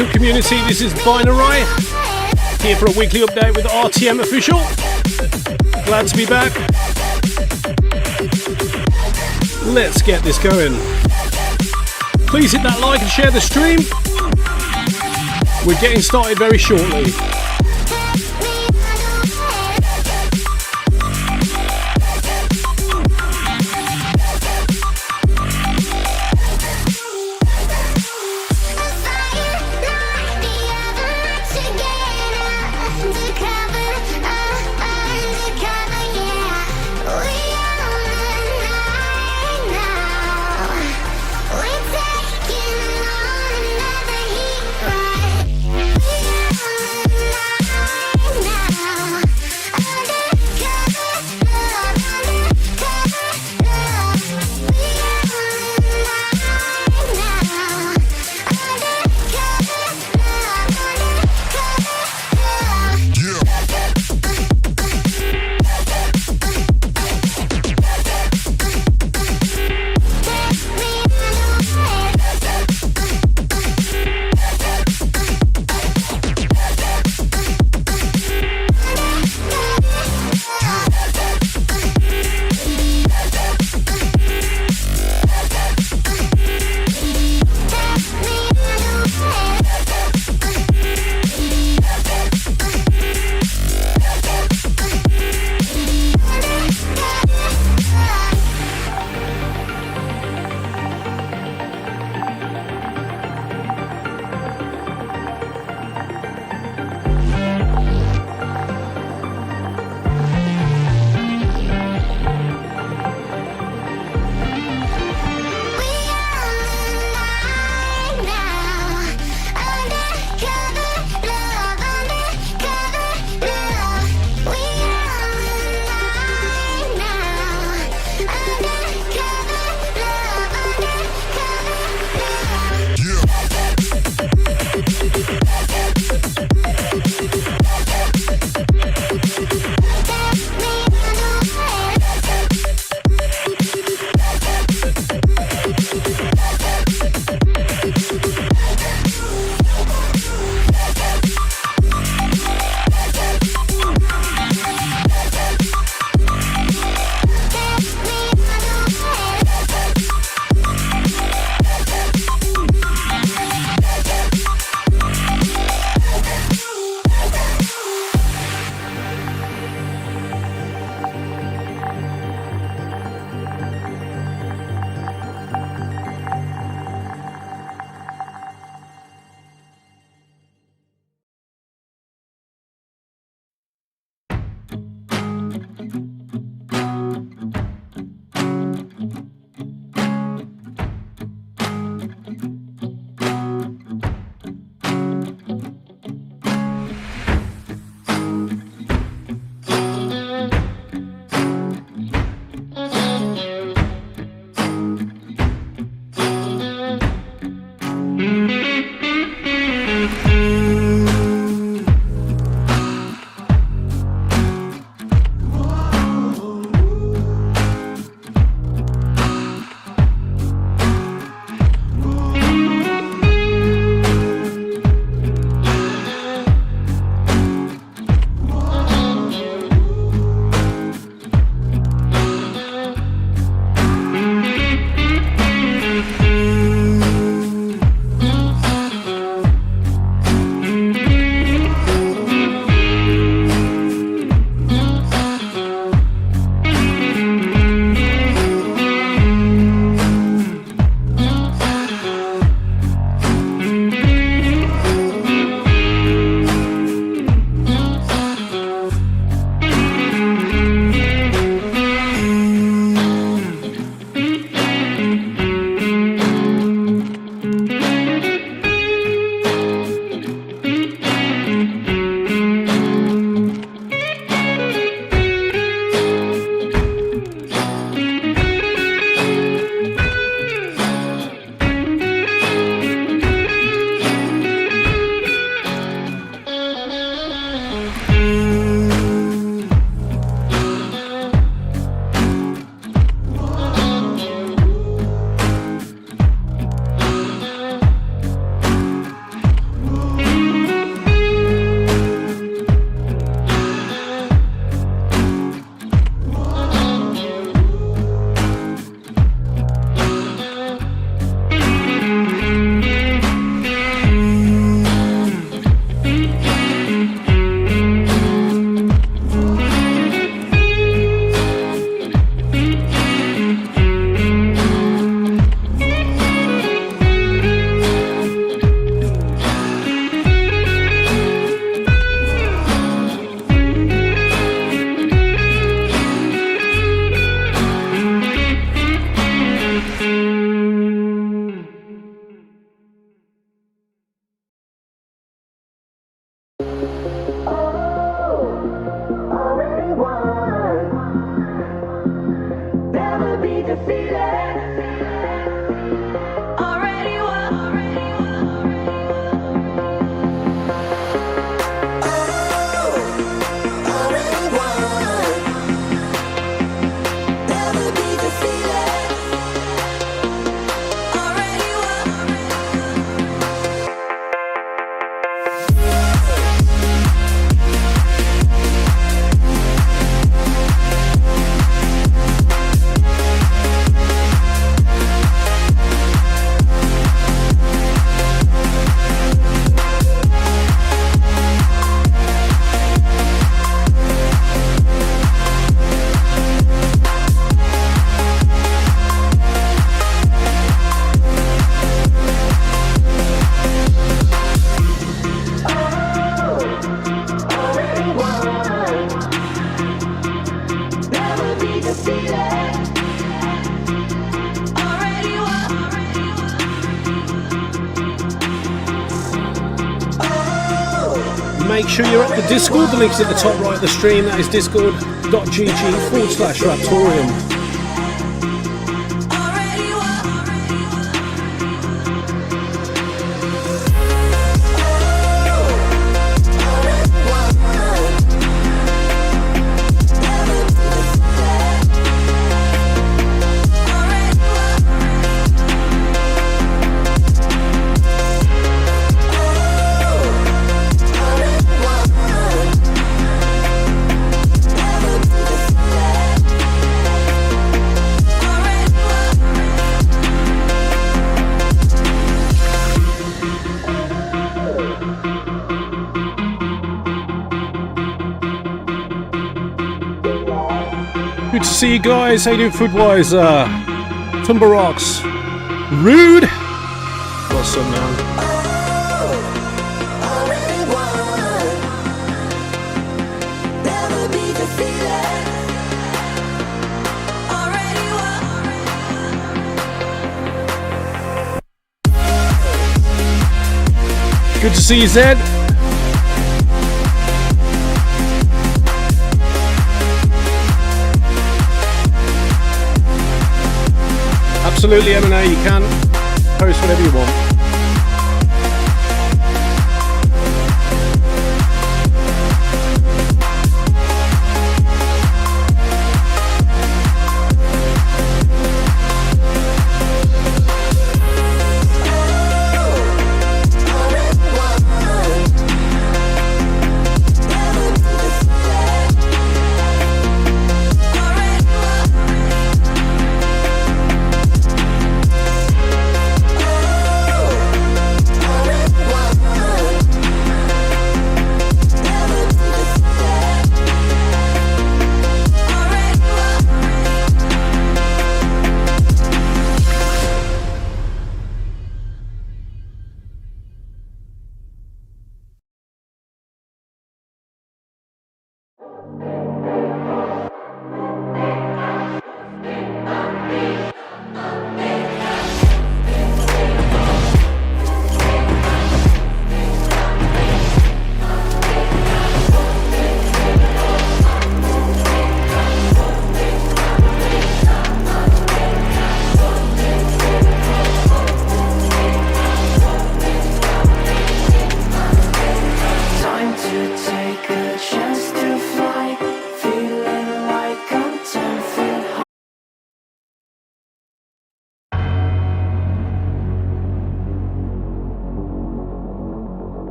welcome community, this is Binarai, here for a weekly update with RTM Official. Glad to be back. Let's get this going. Please hit that like and share the stream. We're getting started very shortly. make sure you're at the Discord. The link's at the top right of the stream. That is discord.gg/Raptoreum. Good to see you guys. How you doing food wise? Tumber Rocks. Rude. What's up, man? Good to see you, Zed. Absolutely, M&A, you can post whatever you want.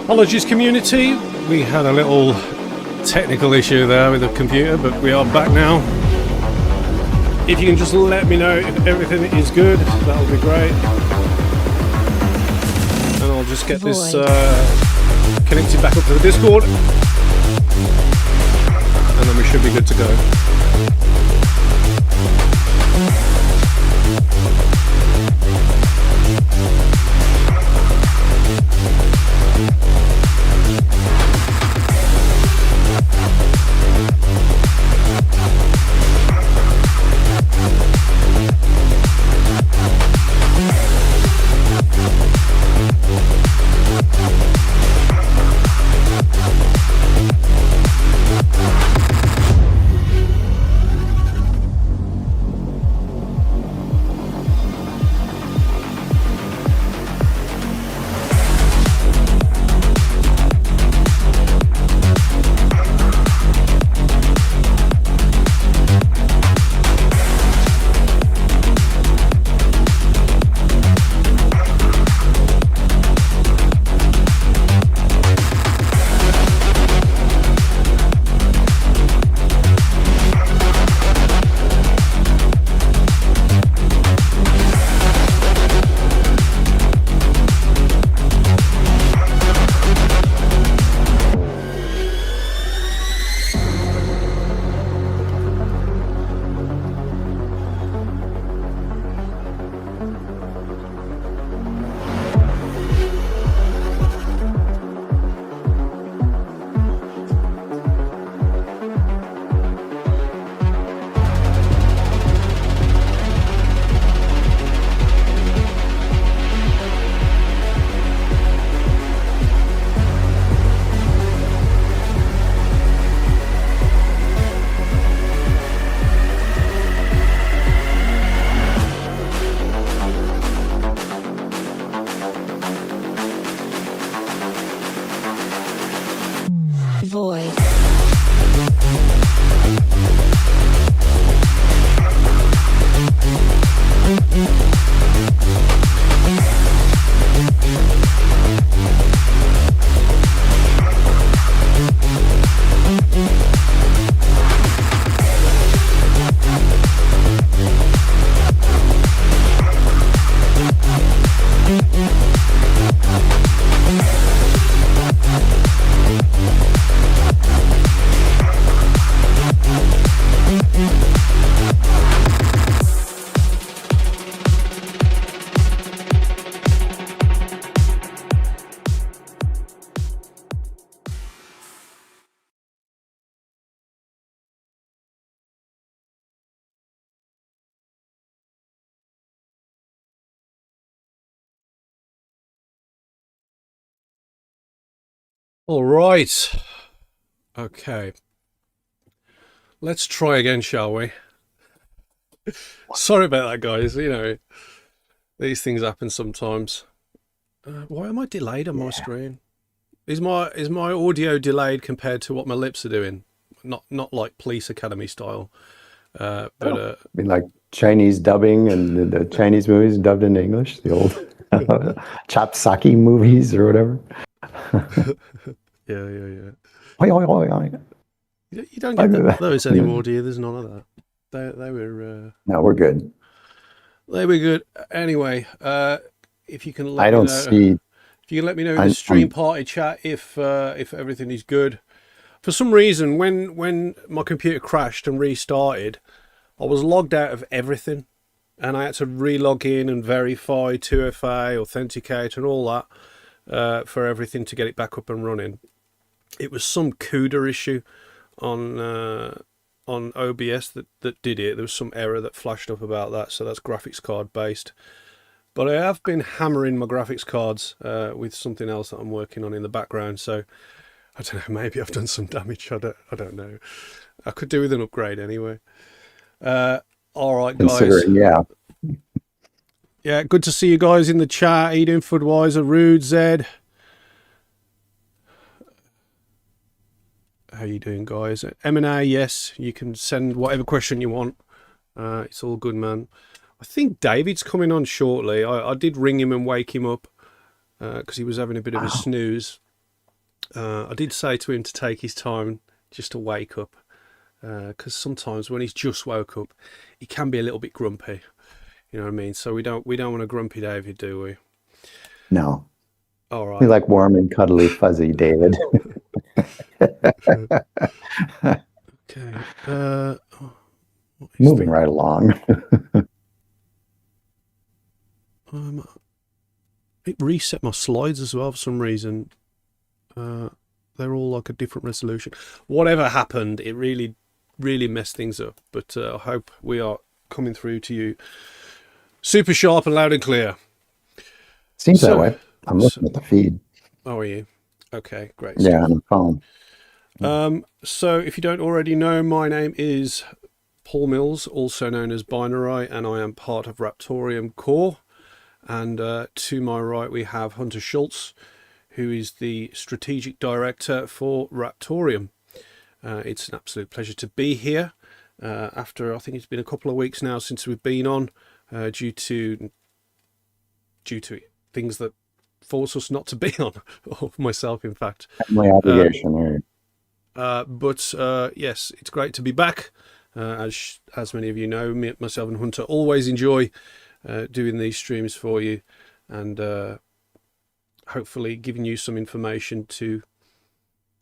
Apologies, community. We had a little technical issue there with the computer, but we are back now. If you can just let me know if everything is good, that would be great. And I'll just get this connected back up to the Discord. And then we should be good to go. void. All right. Okay. Let's try again, shall we? Sorry about that, guys. You know, these things happen sometimes. Why am I delayed on my screen? Is my audio delayed compared to what my lips are doing? Not like Police Academy style. I mean, like Chinese dubbing and the Chinese movies dubbed into English, the old Chapsaki movies or whatever. Yeah. Oi, oi, oi, oi. You don't get those anymore, do you? There's none of that. They were. No, we're good. They were good. Anyway, if you can let I me don't know, see. if you can let me know in the stream party chat if everything is good. For some reason, when my computer crashed and restarted, I was logged out of everything, and I had to re-log in and verify 2FA, authenticate, and all that for everything to get it back up and running. It was some CUDA issue on OBS that did it. There was some error that flashed up about that, so that's graphics card based. But I have been hammering my graphics cards with something else that I'm working on in the background, so I don't know, maybe I've done some damage. I don't know. I could do with an upgrade anyway. All right, guys. Yeah. Yeah, good to see you guys in the chat. How you doing, Foodwiser, Rude, Zed? How you doing, guys? M&A, yes, you can send whatever question you want. It's all good, man. I think David's coming on shortly. I did ring him and wake him up because he was having a bit of a snooze. I did say to him to take his time just to wake up because sometimes when he's just woke up, he can be a little bit grumpy. You know what I mean? So we don't want a grumpy David, do we? No. All right. We like warm and cuddly, fuzzy David. Okay. Moving right along. It reset my slides as well for some reason. They're all like a different resolution. Whatever happened, it really messed things up. But I hope we are coming through to you super sharp and loud and clear. Seems that way. I'm looking at the feed. Oh, are you? Okay, great. Yeah, on the phone. So if you don't already know, my name is Paul Mills, also known as Binarai, and I am part of Raptoreum Core. And to my right, we have Hunter Schultz, who is the strategic director for Raptoreum. It's an absolute pleasure to be here after, I think it's been a couple of weeks now since we've been on due to things that force us not to be on, or myself, in fact. My obligation. But yes, it's great to be back. As many of you know, myself and Hunter always enjoy doing these streams for you, and hopefully giving you some information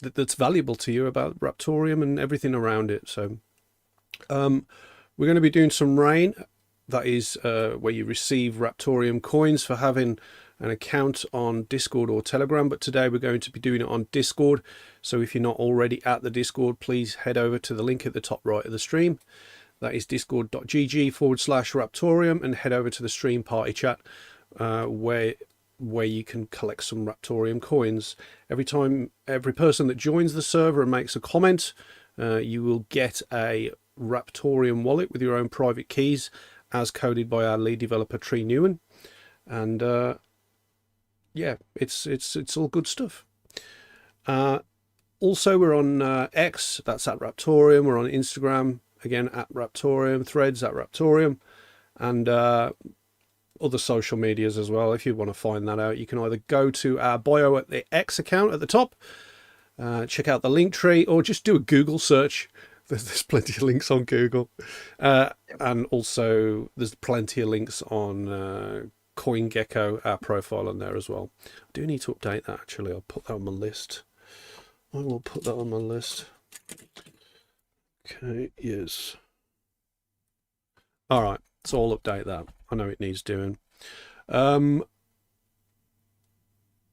that's valuable to you about Raptoreum and everything around it. So we're going to be doing some rain. That is where you receive Raptoreum coins for having an account on Discord or Telegram, but today we're going to be doing it on Discord. So if you're not already at the Discord, please head over to the link at the top right of the stream. That is discord.gg/Raptoreum, and head over to the stream party chat where you can collect some Raptoreum coins. Every person that joins the server and makes a comment, you will get a Raptoreum wallet with your own private keys, as coded by our lead developer Tree Newen. And yeah, it's all good stuff. Also, we're on X, that's at Raptoreum. We're on Instagram, again, at Raptoreum, Threads at Raptoreum, and other social medias as well. If you want to find that out, you can either go to our bio at the X account at the top, check out the link tree, or just do a Google search. There's plenty of links on Google. And also there's plenty of links on CoinGecko, our profile on there as well. I do need to update that, actually. I'll put that on my list. I will put that on my list. Okay, yes. All right, so I'll update that. I know it needs doing. I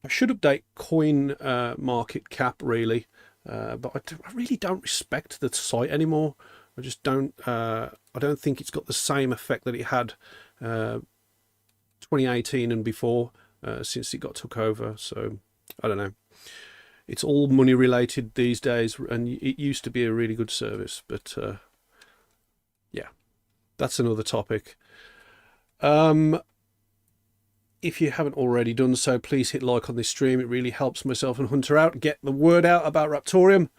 should update coin market cap, really. But I really don't respect the site anymore. I just don't. I don't think it's got the same effect that it had 2018 and before, since it got took over. So I don't know. It's all money related these days, and it used to be a really good service. But yeah, that's another topic. If you haven't already done so, please hit like on this stream. It really helps myself and Hunter out, get the word out about Raptoreum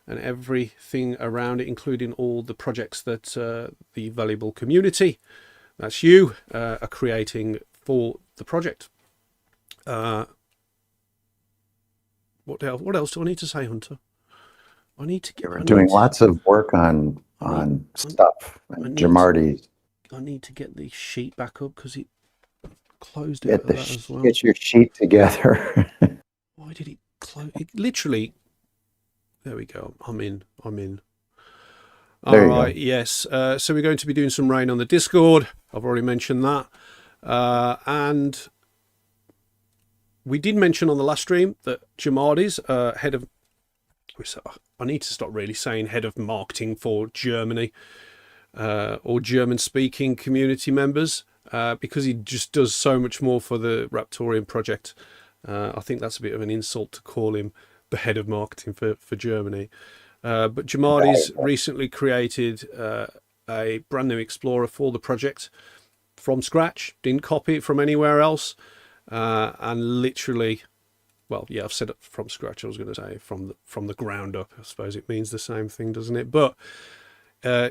and everything around it, including all the projects that the valuable community, that's you, are creating for the project. What else do I need to say, Hunter? I need to get. We're doing lots of work on stuff. Jamardi. I need to get the sheet back up because it closed it as well. Get your sheet together. Why did it close? It literally. There we go. I'm in. All right. Yes. So we're going to be doing some rain on the Discord. I've already mentioned that, and we did mention on the last stream that Jamardi's head of. I need to stop really saying head of marketing for Germany or German-speaking community members. Because he just does so much more for the Raptoreum project. I think that's a bit of an insult to call him the head of marketing for Germany. But Jamardi's recently created a brand new Explorer for the project from scratch, didn't copy it from anywhere else, and literally, well, yeah, I've said it from scratch. I was going to say from the ground up. I suppose it means the same thing, doesn't it? But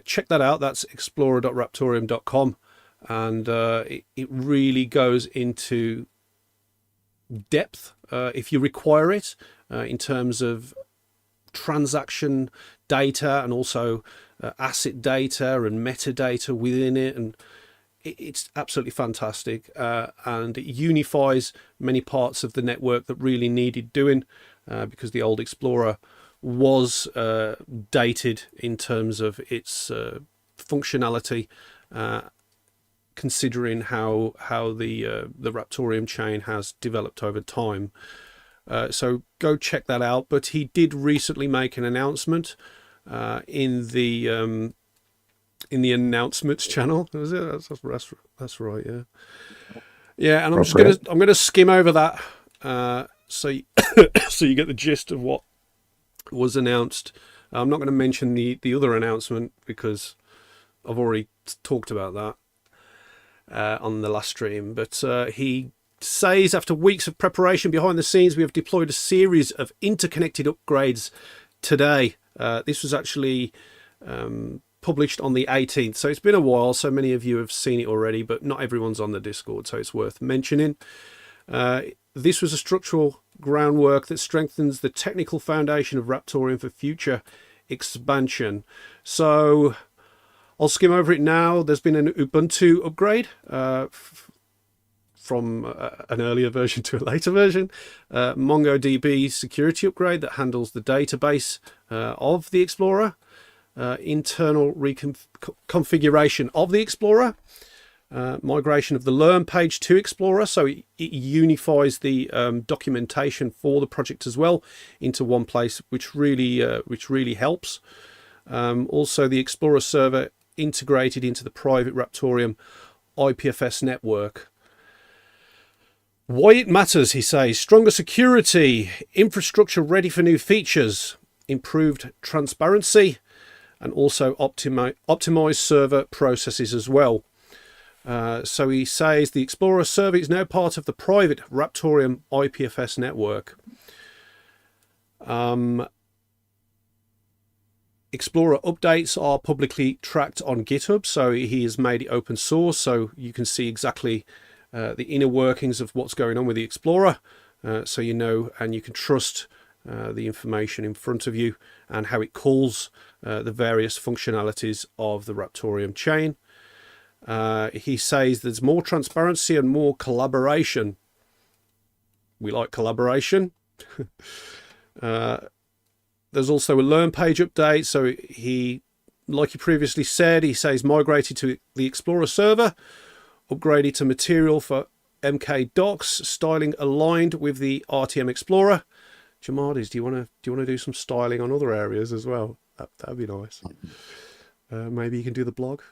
check that out. That's explorer.raptoreum.com. And it really goes into depth, if you require it, in terms of transaction data and also asset data and metadata within it. And it's absolutely fantastic. And it unifies many parts of the network that really needed doing, because the old Explorer was dated in terms of its functionality, considering how the Raptoreum chain has developed over time. So go check that out. But he did recently make an announcement in the announcements channel. Was it? That's right. Yeah. Yeah, and I'm gonna skim over that so you get the gist of what was announced. I'm not going to mention the other announcement because I've already talked about that on the last stream, but he says after weeks of preparation behind the scenes, we have deployed a series of interconnected upgrades today. This was actually published on the 18th, so it's been a while, so many of you have seen it already, but not everyone's on the Discord, so it's worth mentioning. This was a structural groundwork that strengthens the technical foundation of Raptoreum for future expansion. So I'll skim over it now. There's been an Ubuntu upgrade from an earlier version to a later version. MongoDB security upgrade that handles the database of the Explorer. Internal reconfiguration of the Explorer. Migration of the Learn page to Explorer, so it unifies the documentation for the project as well into one place, which really helps. Also, the Explorer server integrated into the private Raptoreum IPFS network. Why it matters, he says: stronger security, infrastructure ready for new features, improved transparency, and also optimized server processes as well. So he says the Explorer server is now part of the private Raptoreum IPFS network. Explorer updates are publicly tracked on GitHub, so he has made it open source, so you can see exactly the inner workings of what's going on with the Explorer, so you know and you can trust the information in front of you and how it calls the various functionalities of the Raptoreum chain. He says there's more transparency and more collaboration. We like collaboration. There's also a learn page update. So he, like he previously said, he says migrated to the Explorer server, upgraded to material for MK docs, styling aligned with the RTM Explorer. Jamardis, do you want to do some styling on other areas as well? That'd be nice. Maybe you can do the blog.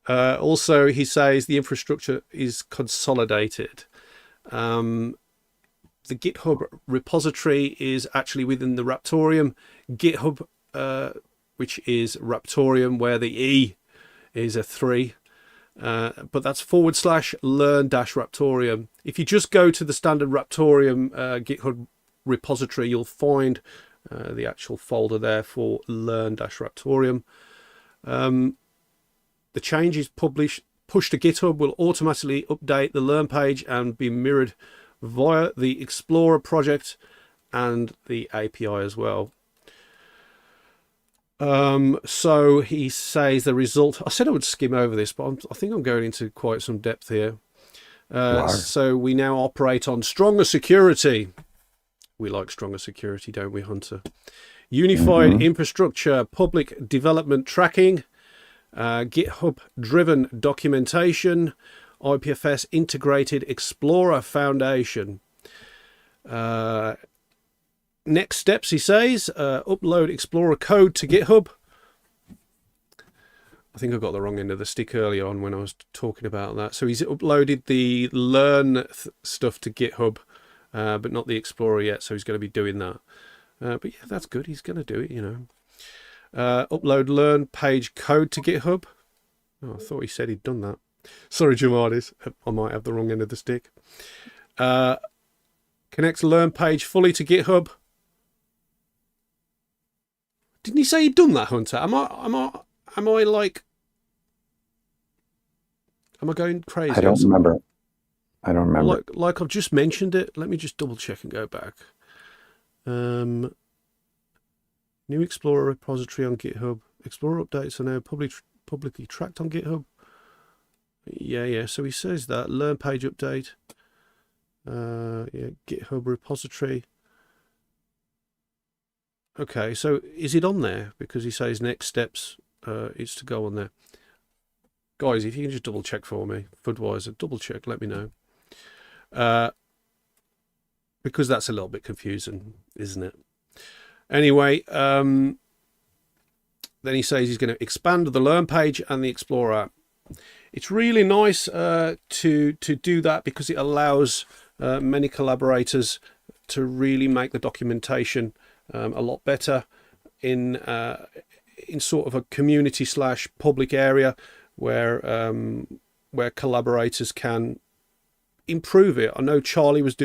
Also, he says the infrastructure is consolidated. The GitHub repository is actually within the Raptoreum GitHub, which is Raptoreum, where the E is a 3. But that's /learn-Raptoreum. If you just go to the standard Raptoreum GitHub repository, you'll find the actual folder there for learn-Raptoreum. The changes pushed to GitHub will automatically update the Learn page and be mirrored via the Explorer project and the API as well. So he says the result, I said I would skim over this, but I think I'm going into quite some depth here. So we now operate on stronger security. We like stronger security, don't we, Hunter? Unified infrastructure, public development tracking, GitHub driven documentation, IPFS integrated Explorer foundation. Next steps, he says, upload Explorer code to GitHub. I think I got the wrong end of the stick earlier on when I was talking about that. So he's uploaded the Learn stuff to GitHub, but not the Explorer yet. So he's going to be doing that. But yeah, that's good. He's going to do it, you know. Upload Learn page code to GitHub. Oh, I thought he said he'd done that. Sorry, Jamardis. I might have the wrong end of the stick. Connect Learn page fully to GitHub. Didn't he say he'd done that, Hunter? Am I going crazy? I don't remember. Like I've just mentioned it. Let me just double check and go back. New Explorer repository on GitHub. Explorer updates are now publicly tracked on GitHub. Yeah. So he says that Learn page update. GitHub repository. Okay, so is it on there? Because he says next steps is to go on there. Guys, if you can just double check for me, Budweiser, double check, let me know. Because that's a little bit confusing, isn't it? Anyway, then he says he's going to expand the Learn page and the Explorer app. It's really nice to do that because it allows many collaborators to really make the documentation a lot better in sort of a community / public area where collaborators can improve it. I know Charlie was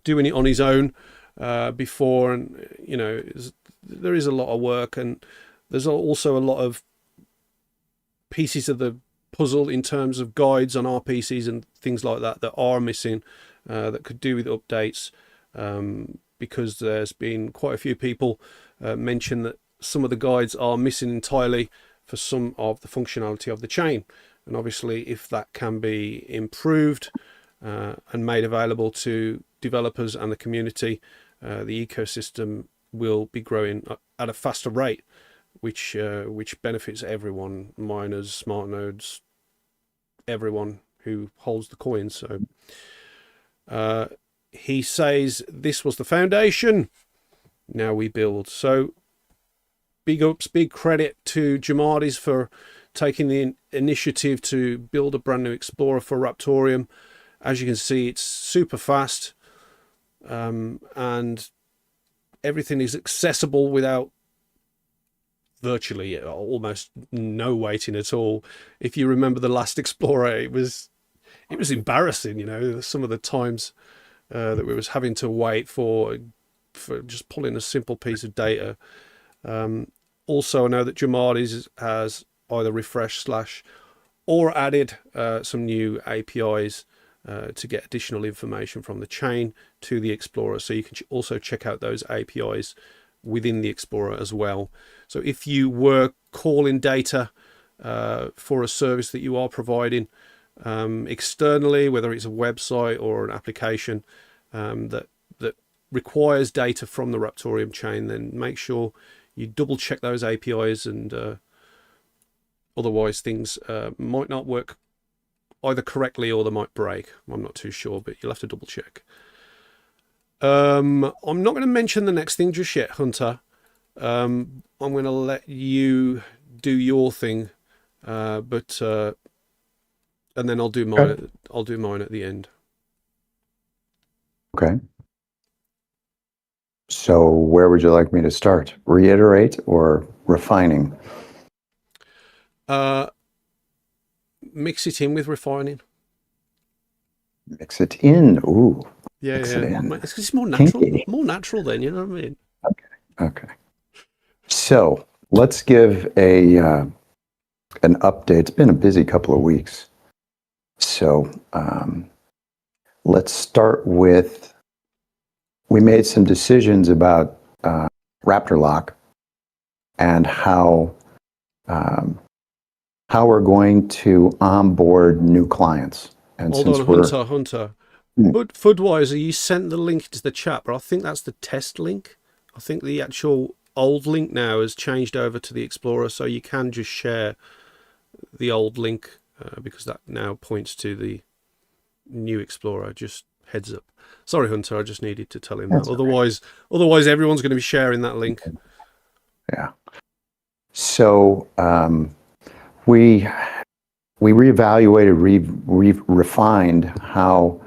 doing it on his own before, and you know there is a lot of work, and there's also a lot of pieces of the puzzle in terms of guides on RPCs and things like that that are missing, that could do with updates. Because there's been quite a few people mention that some of the guides are missing entirely for some of the functionality of the chain. And obviously, if that can be improved and made available to developers and the community, the ecosystem will be growing at a faster rate, which benefits everyone, miners, smart nodes, everyone who holds the coins. So he says this was the foundation. Now we build. So big ups, big credit to Jamardis for taking the initiative to build a brand new Explorer for Raptoreum. As you can see, it's super fast, and everything is accessible without virtually almost no waiting at all. If you remember the last Explorer, it was embarrassing, you know, some of the times that we was having to wait for just pulling a simple piece of data. Also, I know that Jamad has either refreshed slash or added some new APIs to get additional information from the chain to the Explorer. So you can also check out those APIs within the Explorer as well. So if you were calling data for a service that you are providing externally, whether it's a website or an application that requires data from the Raptoreum chain, then make sure you double check those APIs, and otherwise things might not work either correctly or they might break. I'm not too sure, but you'll have to double check. I'm not going to mention the next thing just yet, Hunter. I'm going to let you do your thing, and then I'll do mine. Okay. I'll do mine at the end. Okay. So where would you like me to start? Reiterate or refining? Mix it in with refining. Mix it in. Ooh. Yeah, mix yeah. it in. It's more natural. Kinky. More natural then, you know what I mean? Okay. So let's give an update. It's been a busy couple of weeks. So let's start with, we made some decisions about Raptor Lock and how we're going to onboard new clients. And Hold on, Hunter. Fudweiser, you sent the link to the chat, but I think that's the test link. I think the actual old link now has changed over to the Explorer, so you can just share the old link because that now points to the new Explorer. Just heads up. Sorry, Hunter, I just needed to tell him that. Otherwise, everyone's going to be sharing that link. Yeah. So we reevaluated, refined how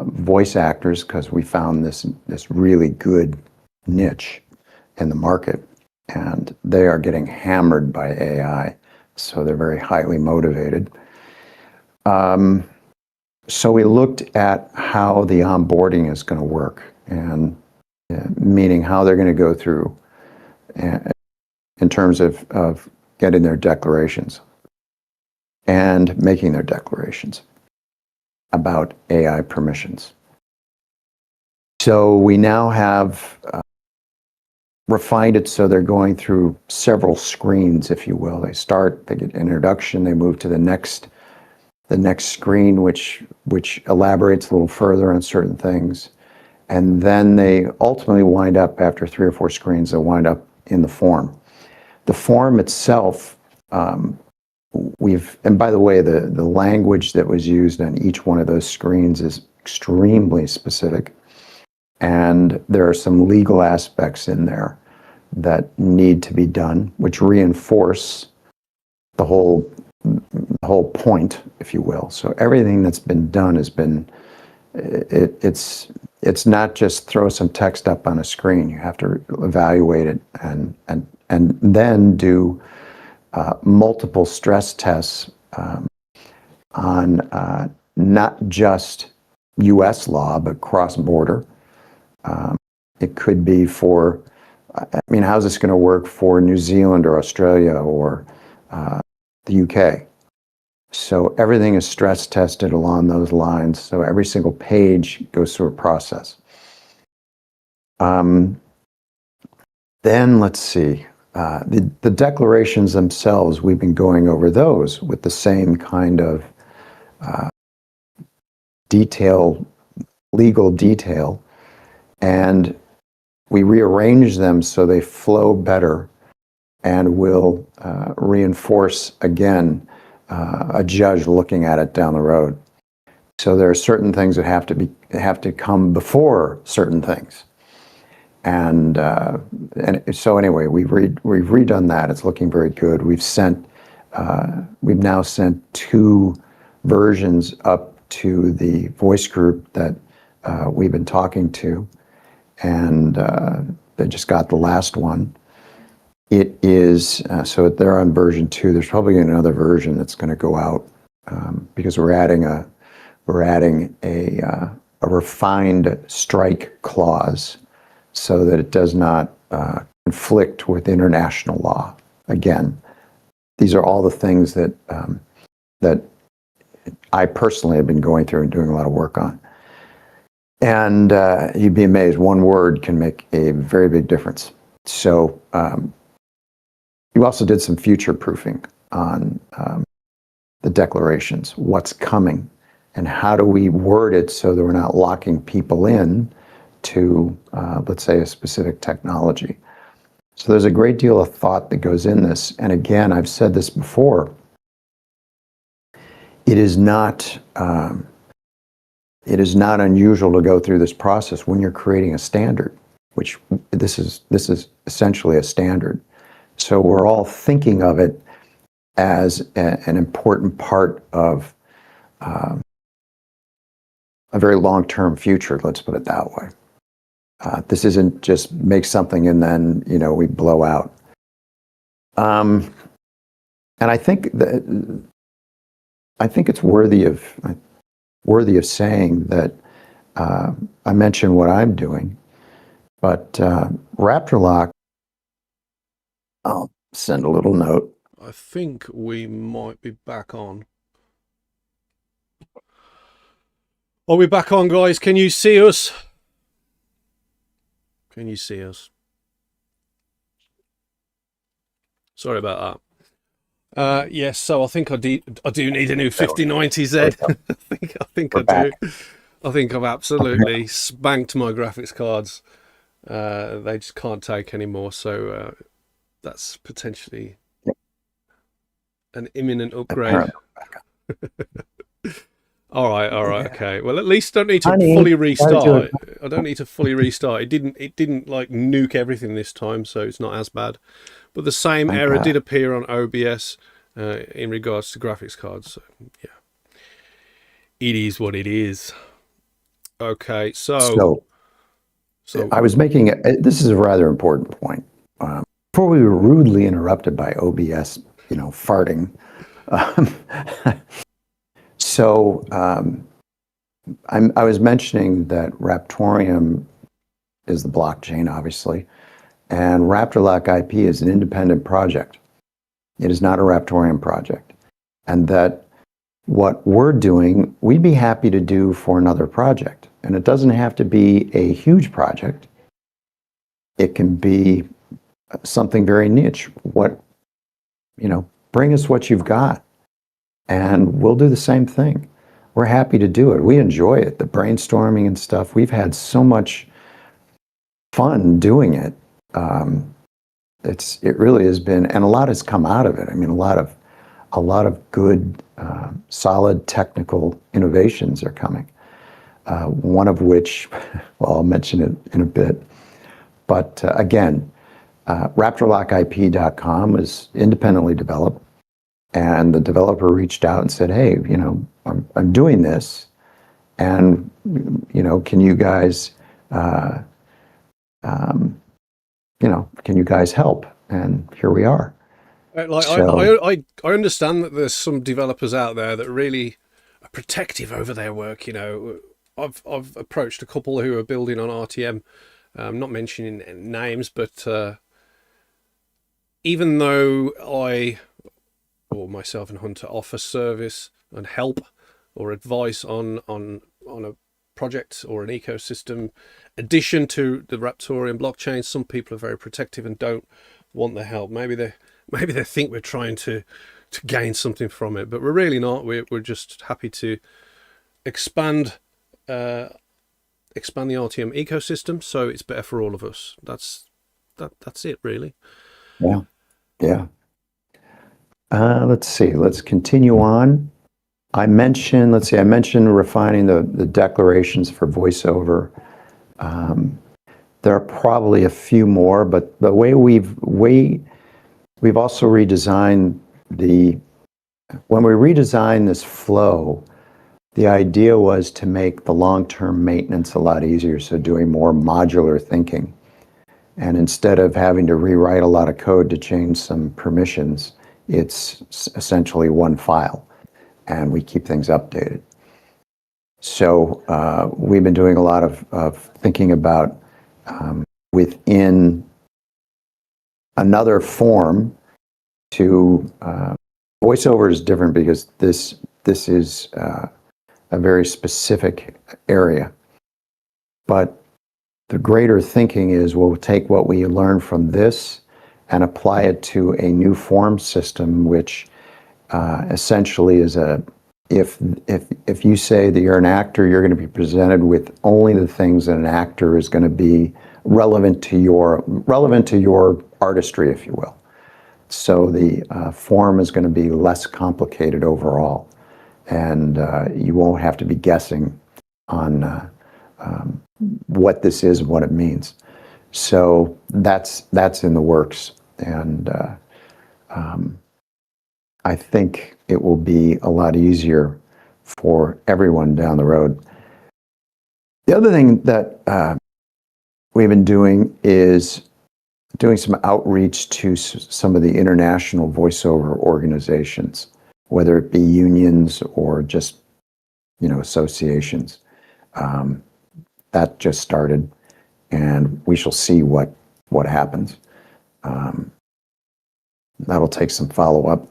voice actors, because we found this really good niche in the market, and they are getting hammered by AI, so they're very highly motivated. So we looked at how the onboarding is going to work, and meaning how they're going to go through in terms of getting their declarations and making their declarations about AI permissions. So we now have refined it so they're going through several screens, if you will. They get introduction, they move to the next screen, which elaborates a little further on certain things. And then they ultimately wind up, after 3 or 4 screens, they'll wind up in the form. The form itself, and by the way, the language that was used on each one of those screens is extremely specific. And there are some legal aspects in there that need to be done, which reinforce the whole point, if you will. So everything that's been done has been, it's not just throw some text up on a screen. You have to evaluate it and then do multiple stress tests on not just U.S. law, but cross-border. It could be for, how's this going to work for New Zealand or Australia or the UK? So everything is stress tested along those lines. So every single page goes through a process. Then let's see, the declarations themselves, we've been going over those with the same kind of legal detail, and we rearrange them so they flow better and will reinforce, again, a judge looking at it down the road. So there are certain things that have to come before certain things. And so anyway, we've redone that. It's looking very good. We've now sent 2 versions up to the voice group that we've been talking to, and they just got the last one. It is so they're on version 2. There's probably another version that's going to go out because we're adding a refined strike clause so that it does not conflict with international law. Again, these are all the things that that I personally have been going through and doing a lot of work on. And you'd be amazed, one word can make a very big difference. So you also did some future proofing on the declarations, what's coming, and how do we word it so that we're not locking people in to, let's say, a specific technology. So there's a great deal of thought that goes in this. And again, I've said this before, it is not unusual to go through this process when you're creating a standard, which this is essentially a standard. So we're all thinking of it as an important part of a very long-term future, let's put it that way. This isn't just make something and then, you know, we blow out. And I think it's worthy of saying that I mentioned what I'm doing, but RaptorLock, I'll send a little note. I think we might be back on. Are we back on, guys? Can you see us? Can you see us? Sorry about that. Yes, so I think I do need a new 5090Z. I think I do. I think I've absolutely spanked my graphics cards. They just can't take anymore. So that's potentially an imminent upgrade. All right, okay. Well, at least I don't need to fully restart. I don't need to fully restart. It didn't like nuke everything this time, so it's not as bad. But the same error did appear on OBS in regards to graphics cards. So, yeah, it is what it is. Okay, so I was making this is a rather important point. Before we were rudely interrupted by OBS, you know, farting. So I was mentioning that Raptoreum is the blockchain, obviously, and RaptorLock IP is an independent project. It is not a Raptoreum project, and that what we're doing, we'd be happy to do for another project, and it doesn't have to be a huge project. It can be something very niche. Bring us what you've got. And we'll do the same thing. We're happy to do it. We enjoy it, the brainstorming and stuff. We've had so much fun doing it. It really has been, and a lot has come out of it. I mean, a lot of good, solid technical innovations are coming. One of which, well, I'll mention it in a bit. But again, RaptorLockIP.com is independently developed. And the developer reached out and said, hey, you know, I'm doing this, and, you know, can you guys, can you guys help? And here we are. I understand that there's some developers out there that really are protective over their work. You know, I've approached a couple who are building on RTM. I'm not mentioning names, but even though or myself and Hunter offer service and help or advice on a project or an ecosystem addition to the Raptoreum blockchain, some people are very protective and don't want the help. Maybe they think we're trying to gain something from it, but we're really not. We're just happy to expand the RTM ecosystem, so it's better for all of us. That's it, really. Yeah. Let's see. Let's continue on. I mentioned refining the declarations for voiceover. There are probably a few more, but the way we've also redesigned when we redesigned this flow, the idea was to make the long-term maintenance a lot easier. So doing more modular thinking, and instead of having to rewrite a lot of code to change some permissions, it's essentially one file, and we keep things updated. So we've been doing a lot of thinking about within another form to voiceover is different because this is a very specific area. But the greater thinking is we'll take what we learn from this and apply it to a new form system, which essentially is if you say that you're an actor, you're going to be presented with only the things that an actor is going to be relevant to your artistry, if you will. So the form is going to be less complicated overall, and you won't have to be guessing on what this is and what it means. So that's in the works, and I think it will be a lot easier for everyone down the road. The other thing that we've been doing is doing some outreach to some of the international voiceover organizations, whether it be unions or just, associations. That just started, and we shall see what happens. That'll take some follow-up.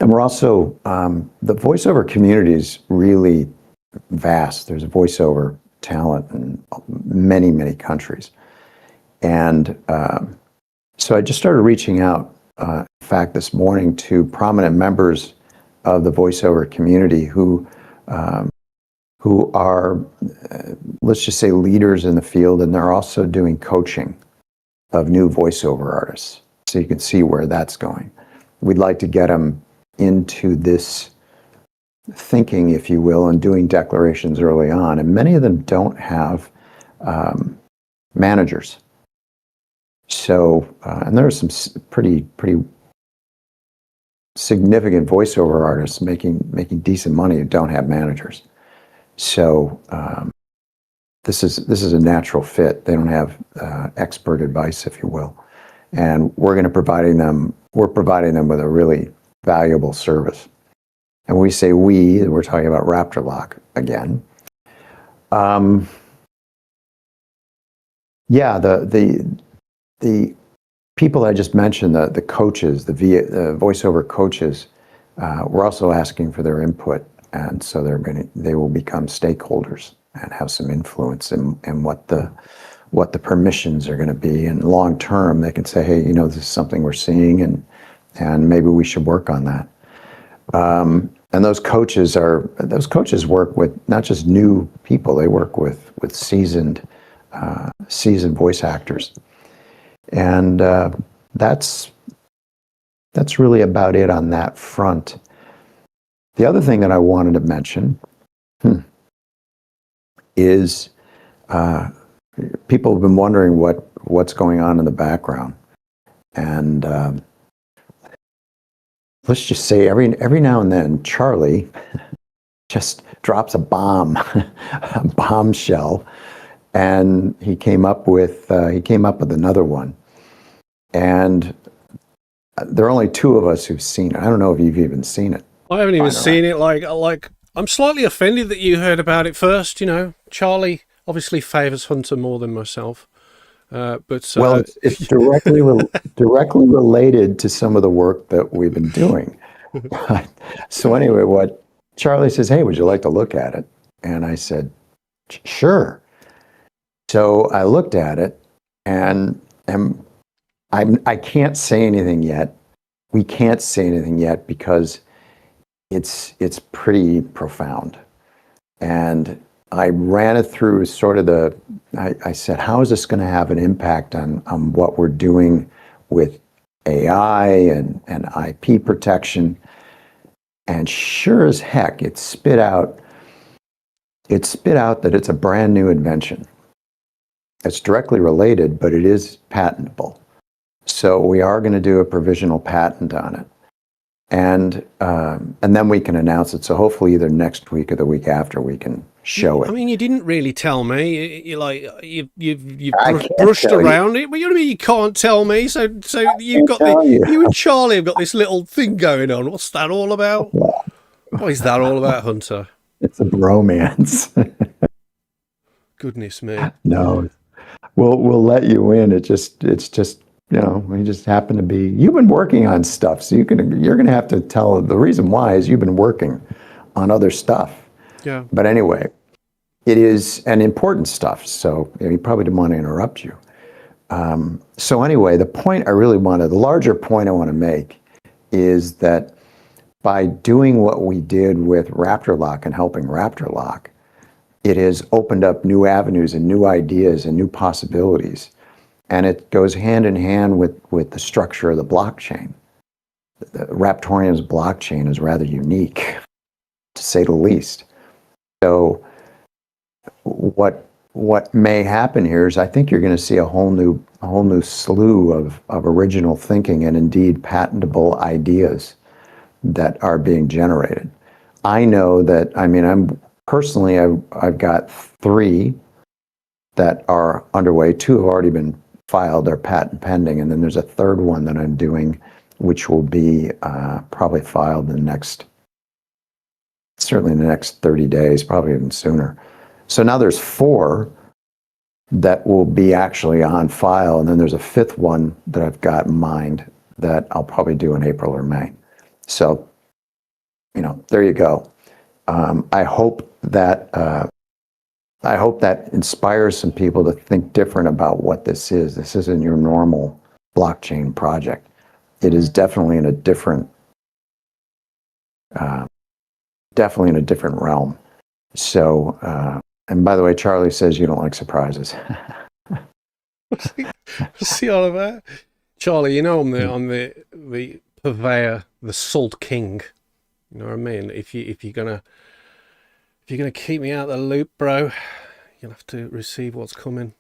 And we're also, the voiceover community is really vast. There's voiceover talent in many, many countries. And so I just started reaching out, in fact, this morning to prominent members of the voiceover community who are, let's just say, leaders in the field, and they're also doing coaching of new voiceover artists. So you can see where that's going. We'd like to get them into this thinking, if you will, and doing declarations early on. And many of them don't have managers. So, and there are some pretty significant voiceover artists making decent money who don't have managers. So this is a natural fit. They don't have expert advice, if you will, and we're providing them with a really valuable service. And when we say we're talking about Raptor Lock again. Yeah, the people I just mentioned, the coaches, the voiceover coaches, we're also asking for their input, and so they will become stakeholders and have some influence in what the permissions are going to be. And long term, they can say, hey, this is something we're seeing, and maybe we should work on that. And those coaches work with not just new people; they work with seasoned voice actors, and that's really about it on that front. The other thing that I wanted to mention is people have been wondering what's going on in the background, and let's just say every now and then Charlie just drops a bombshell, and he came up with another one, and there are only two of us who've seen it. I don't know if you've even seen it. I haven't even seen it. Like I'm slightly offended that you heard about it first. Charlie obviously favours Hunter more than myself. But well, it's directly related to some of the work that we've been doing. So anyway, what Charlie says, hey, would you like to look at it? And I said, sure. So I looked at it, and I can't say anything yet. We can't say anything yet because it's pretty profound. And I ran it through sort of I said, how is this going to have an impact on what we're doing with AI and IP protection? And sure as heck, it spit out that it's a brand new invention. It's directly related, but it is patentable. So we are going to do a provisional patent on it. And then we can announce it. So hopefully either next week or the week after we can show it. I mean, you didn't really tell me. You've brushed around it. But you know what I mean? You can't tell me. So you and Charlie have got this little thing going on. What's that all about? What is that all about, Hunter? It's a bromance. Goodness me. No, we'll let you in. It's just we just happen to be, you've been working on stuff, so you're going to have to tell the reason why is you've been working on other stuff. Yeah. But anyway, it is an important stuff, so he probably didn't want to interrupt you. So anyway, the larger point I want to make is that by doing what we did with RaptorLock and helping RaptorLock, it has opened up new avenues and new ideas and new possibilities. And it goes hand in hand with the structure of the blockchain. Raptoreum's blockchain is rather unique, to say the least. So what may happen here is I think you're going to see a whole new slew of original thinking and indeed patentable ideas that are being generated. I know that, I've got 3 that are underway. 2 have already been filed, they're patent pending, and then there's a 3rd one that I'm doing, which will be probably filed certainly in the next 30 days, probably even sooner. So now there's 4 that will be actually on file, and then there's a 5th one that I've got in mind that I'll probably do in April or May. So, there you go. I hope that inspires some people to think different about what this is. This isn't your normal blockchain project. It is definitely in a different realm. So, and by the way, Charlie says you don't like surprises. See all of that, Charlie. I'm the purveyor, the salt king. You know what I mean? If you're gonna keep me out of the loop, bro, you'll have to receive what's coming.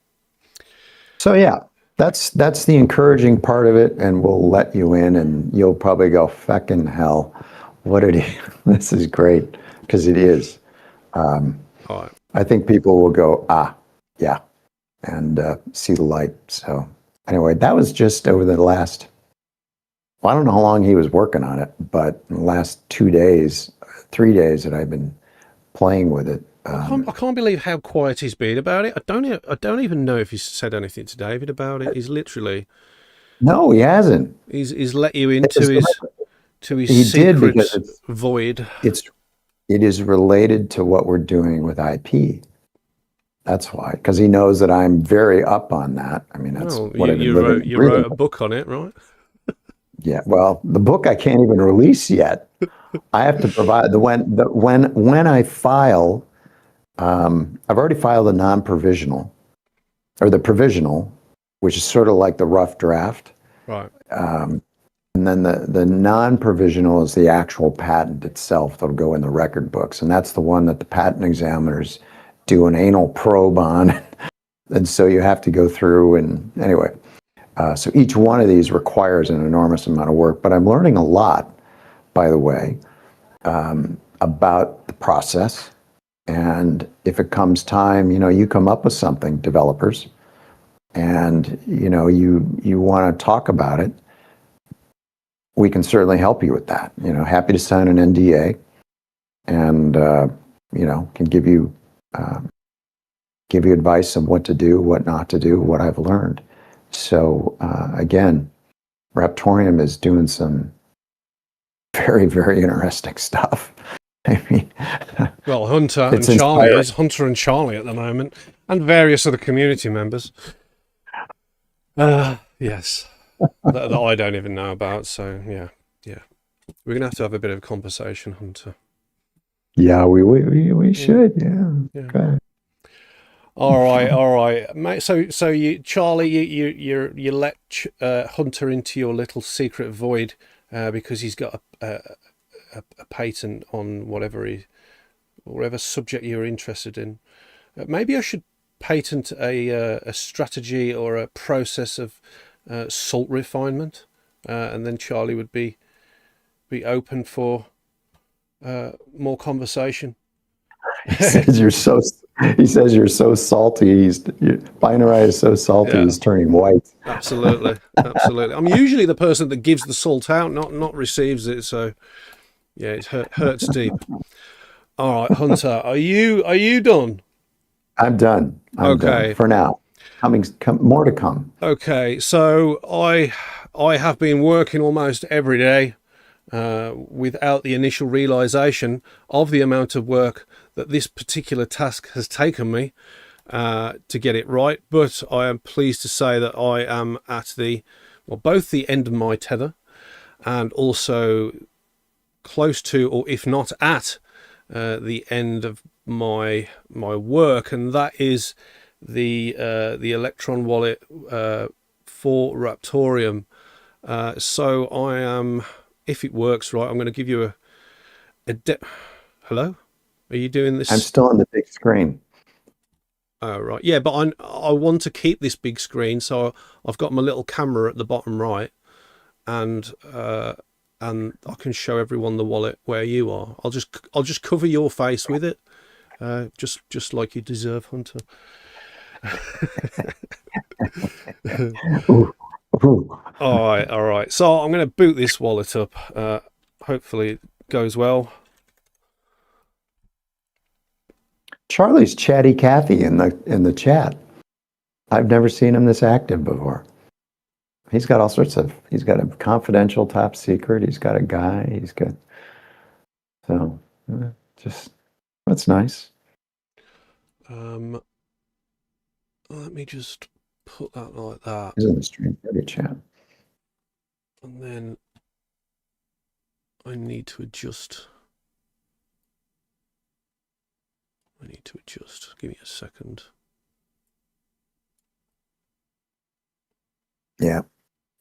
So yeah, that's the encouraging part of it, and we'll let you in, and you'll probably go, "Feckin' hell, what did he?" This is great, because it is. All right. I think people will go, yeah, and see the light. So anyway, that was just over the last, I don't know how long he was working on it, but in the last 2 days, 3 days that I've been playing with it. I can't believe how quiet he's been about it. I don't even know if he's said anything to David about it. He's literally... No, he hasn't. He's let you into his secret void. It is related to what we're doing with IP. That's why, because he knows that I'm very up on that. That's what I've been living. You wrote a book on it, right? Yeah. Well, the book I can't even release yet. I have to provide when I file. I've already filed a non-provisional, or the provisional, which is sort of like the rough draft. Right. And then the non-provisional is the actual patent itself that'll go in the record books. And that's the one that the patent examiners do an anal probe on. And so you have to go through, and anyway. So each one of these requires an enormous amount of work. But I'm learning a lot, by the way, about the process. And if it comes time, you come up with something, developers, and you want to talk about it, we can certainly help you with that. Happy to sign an NDA, and can give you advice on what to do, what not to do, what I've learned. So again, Raptoreum is doing some very, very interesting stuff. Well, Hunter and Charlie at the moment, and various other community members. Yes, that I don't even know about. So yeah, we're gonna have to have a bit of a conversation, Hunter. Yeah, we should. Yeah. Okay. All right, mate. So you, Charlie, you let Hunter into your little secret void because he's got a patent on whatever subject you're interested in. Maybe I should patent a strategy or a process of salt refinement, and then Charlie would be open for more conversation. He says you're so salty. Binarai is so salty, he's turning white. Absolutely. I'm usually the person that gives the salt out, not receives it. So yeah, it hurts deep. All right, Hunter, are you done? I'm done. I'm done for now. More to come. Okay, so I have been working almost every day without the initial realization of the amount of work that this particular task has taken me to get it right. But I am pleased to say that I am at both the end of my tether and also close to, or if not at, the end of my work, and that is the Electron wallet for Raptoreum. So I am, if it works right, I'm going to give you hello? Are you doing this? I'm still on the big screen. Oh, right. Yeah, but I want to keep this big screen, so I've got my little camera at the bottom right, and I can show everyone the wallet where you are. I'll just cover your face with it, just like you deserve, Hunter. Ooh, ooh. All right. So I'm going to boot this wallet up. Hopefully it goes well. Charlie's chatty Cathy in the chat. I've never seen him this active before. He's got all sorts of. He's got a confidential top secret. He's got a guy. He's got. So, just that's nice. Let me just put that like that. He's in the stream party chat. And then I need to adjust. Give me a second. Yeah.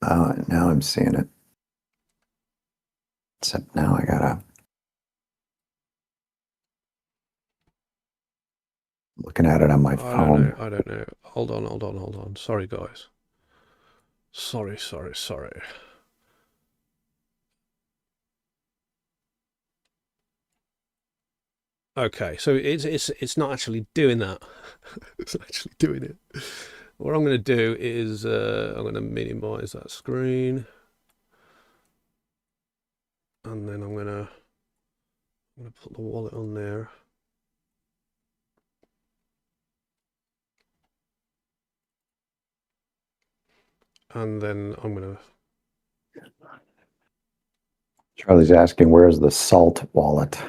Now I'm seeing it. Except now I gotta. Looking at it on my phone. I don't know. Hold on. Sorry, guys. Sorry. Okay, so it's not actually doing that. It's actually doing it. What I'm going to do is I'm going to minimize that screen, and then I'm going to put the wallet on there. And then I'm going to... Charlie's asking, where's the salt wallet?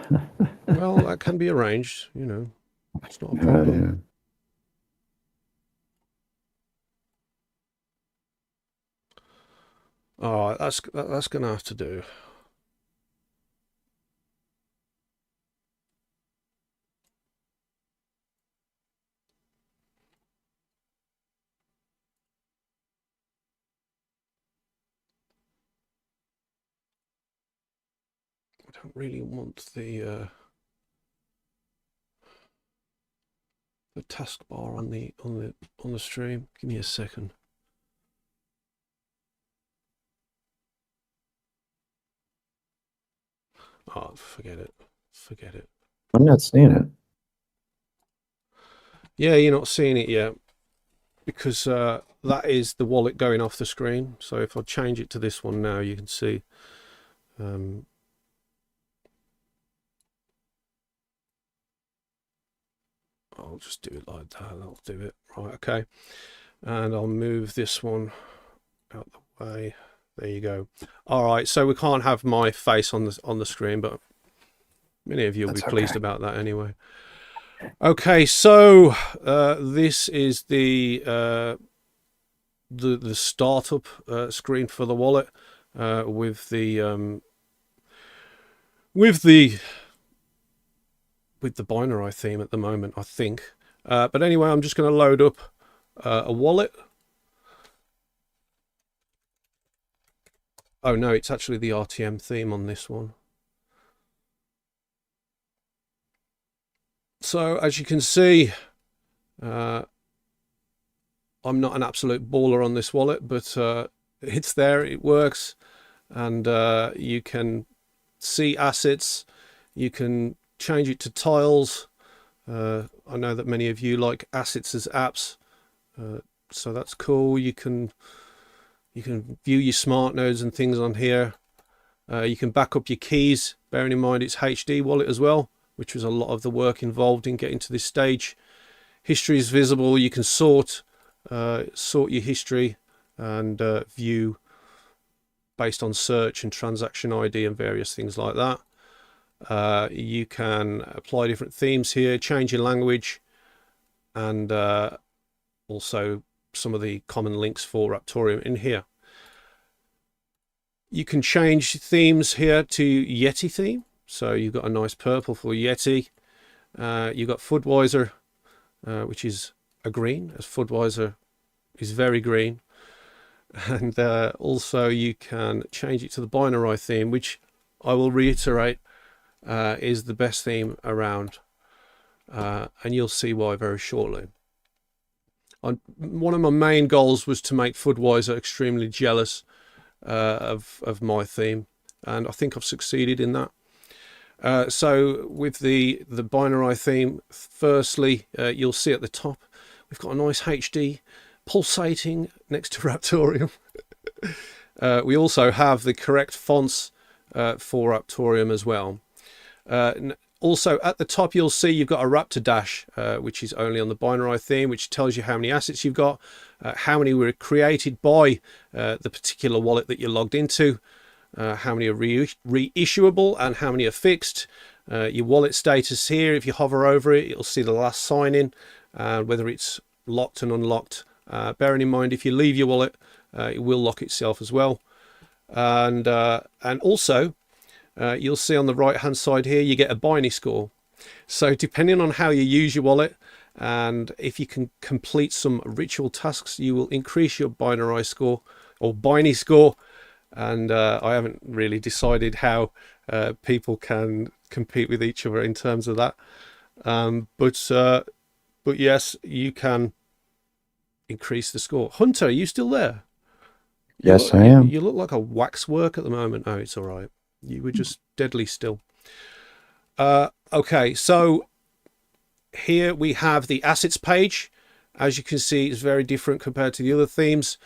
Well, that can be arranged, you know. It's not a problem. Yeah. Oh, that's going to have to do. I don't really want the taskbar on the stream. Give me a second. Oh, forget it. I'm not seeing it. Yeah, you're not seeing it yet because that is the wallet going off the screen. So if I change it to this one now, you can see. I'll just do it like that. That'll do it. Right, okay. And I'll move this one out the way. There you go. All right, so we can't have my face on the screen, but many of you will be pleased about that anyway. Okay, so this is the startup screen for the wallet with the Binarai theme at the moment, I think. But anyway, I'm just going to load up a wallet. Oh no, it's actually the RTM theme on this one. So as you can see, I'm not an absolute baller on this wallet, but it's there, it works, and you can see assets, you can change it to tiles. I know that many of you like assets as apps, so that's cool. You can view your smart nodes and things on here. You can back up your keys, bearing in mind it's HD wallet as well, which was a lot of the work involved in getting to this stage. History is visible. You can sort sort your history, and view based on search and transaction ID and various things like that. You can apply different themes here, change your language, and also some of the common links for Raptoreum in here. You can change themes here to Yeti theme. So you've got a nice purple for Yeti. You've got Fudweiser, which is a green, as Fudweiser is very green. And also you can change it to the Binarai theme, which I will reiterate is the best theme around. And you'll see why very shortly. One of my main goals was to make Fudweiser extremely jealous of my theme, and I think I've succeeded in that. So with the Binarai theme, firstly, you'll see at the top we've got a nice HD pulsating next to Raptoreum. We also have the correct fonts for Raptoreum as well. Also at the top you'll see you've got a Raptor dash, which is only on the Binarai theme, which tells you how many assets you've got, how many were created by the particular wallet that you're logged into, how many are reissuable and how many are fixed. Your wallet status here, if you hover over it, you'll see the last sign in, whether it's locked and unlocked. Bearing in mind, if you leave your wallet, it will lock itself as well. And also, you'll see on the right hand side here, you get a Binary score. So depending on how you use your wallet, and if you can complete some ritual tasks, you will increase your Binarai score or Binary score. And I haven't really decided how people can compete with each other in terms of that. But yes, you can increase the score. Hunter, are you still there? Yes, I am. You look like a waxwork at the moment. Oh, it's all right. You were just deadly still. Okay, so here we have the assets page. As you can see, it's very different compared to the other themes.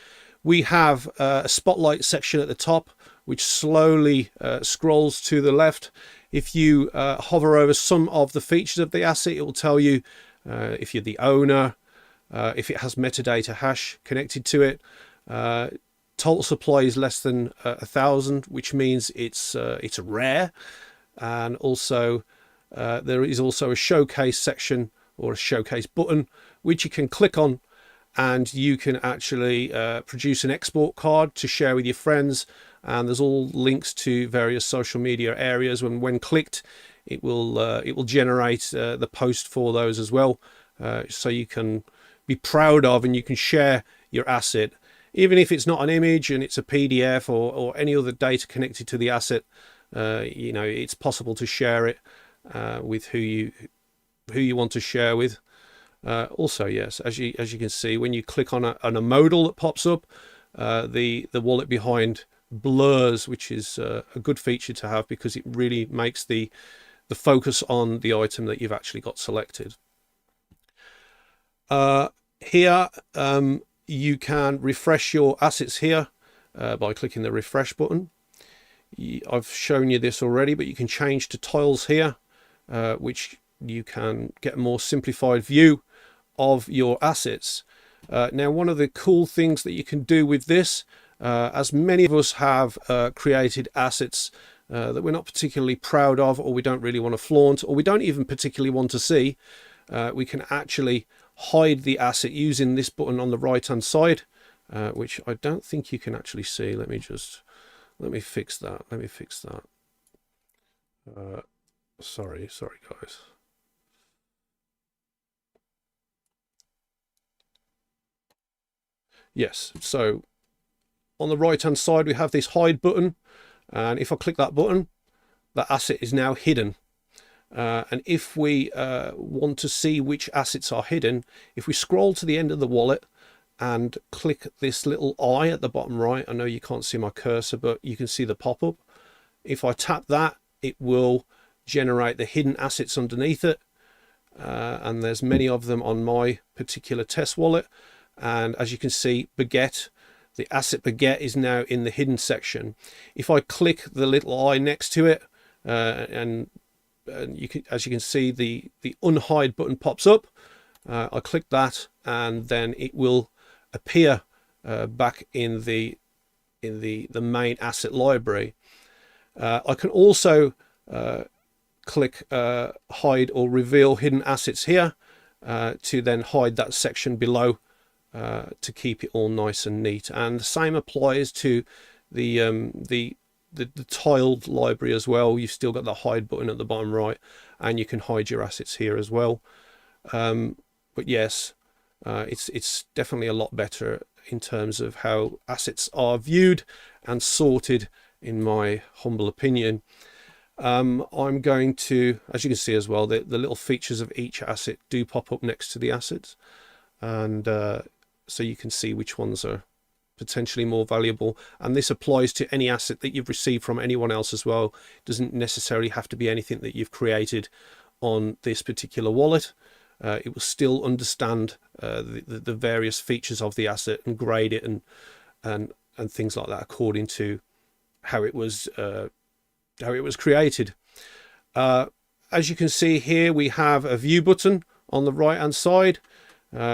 We have a spotlight section at the top, which slowly scrolls to the left. If you hover over some of the features of the asset, it will tell you if you're the owner, if it has metadata hash connected to it. Total supply is less than 1,000, which means it's rare. And also there is also a showcase section or a showcase button, which you can click on, and you can actually produce an export card to share with your friends. And there's all links to various social media areas. When clicked, it will generate the post for those as well, so you can be proud of and you can share your asset, even if it's not an image and it's a PDF or any other data connected to the asset. You know, it's possible to share it with who you want to share with. Also, yes, as you can see, when you click on a modal that pops up, the wallet behind blurs, which is a good feature to have because it really makes the focus on the item that you've actually got selected. Here you can refresh your assets here by clicking the refresh button. I've shown you this already, but you can change to tiles here, which you can get a more simplified view of your assets. Now, one of the cool things that you can do with this, as many of us have created assets that we're not particularly proud of, or we don't really want to flaunt, or we don't even particularly want to see, we can actually hide the asset using this button on the right hand side, which I don't think you can actually see. Let me fix that. Sorry guys. Yes, so on the right hand side we have this hide button, and if I click that button, that asset is now hidden. And if we want to see which assets are hidden, if we scroll to the end of the wallet and click this little eye at the bottom right, I know you can't see my cursor, but you can see the pop-up. If I tap that, it will generate the hidden assets underneath it, and there's many of them on my particular test wallet. And as you can see, Baguette, the asset Baguette, is now in the hidden section. If I click the little eye next to it, and you can, as you can see, the unhide button pops up. I click that, and then it will appear back in the main asset library. I can also click hide or reveal hidden assets here to then hide that section below to keep it all nice and neat. And the same applies to the tiled library as well. You've still got the hide button at the bottom right, and you can hide your assets here as well. But yes, it's definitely a lot better in terms of how assets are viewed and sorted, in my humble opinion. I'm going to, as you can see as well, the little features of each asset do pop up next to the assets, and so you can see which ones are potentially more valuable. And this applies to any asset that you've received from anyone else as well. It doesn't necessarily have to be anything that you've created on this particular wallet. It will still understand the various features of the asset and grade it and things like that according to how it was created. As you can see here, we have a view button on the right hand side.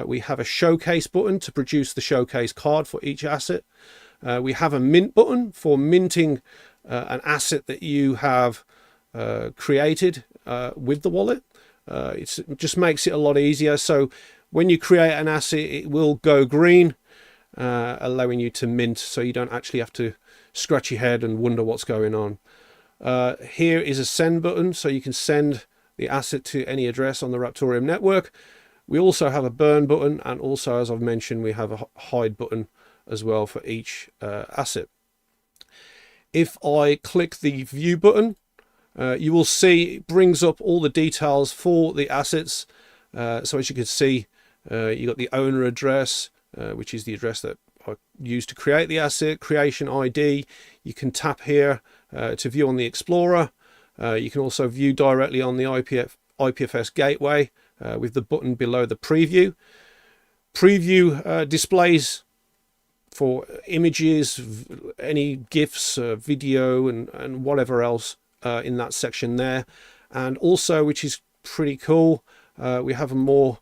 We have a showcase button to produce the showcase card for each asset. We have a mint button for minting an asset that you have created with the wallet. It just makes it a lot easier. So when you create an asset, it will go green, allowing you to mint, so you don't actually have to scratch your head and wonder what's going on. Here is a send button, so you can send the asset to any address on the Raptoreum network. We also have a burn button, and also, as I've mentioned, we have a hide button as well for each asset. If I click the view button, you will see it brings up all the details for the assets. So as you can see, you got the owner address, which is the address that I used to create the asset, creation ID. You can tap here to view on the Explorer. You can also view directly on the IPFS gateway with the button below the preview. Preview displays for images, any GIFs, video, and whatever else in that section there. And also, which is pretty cool, we have a more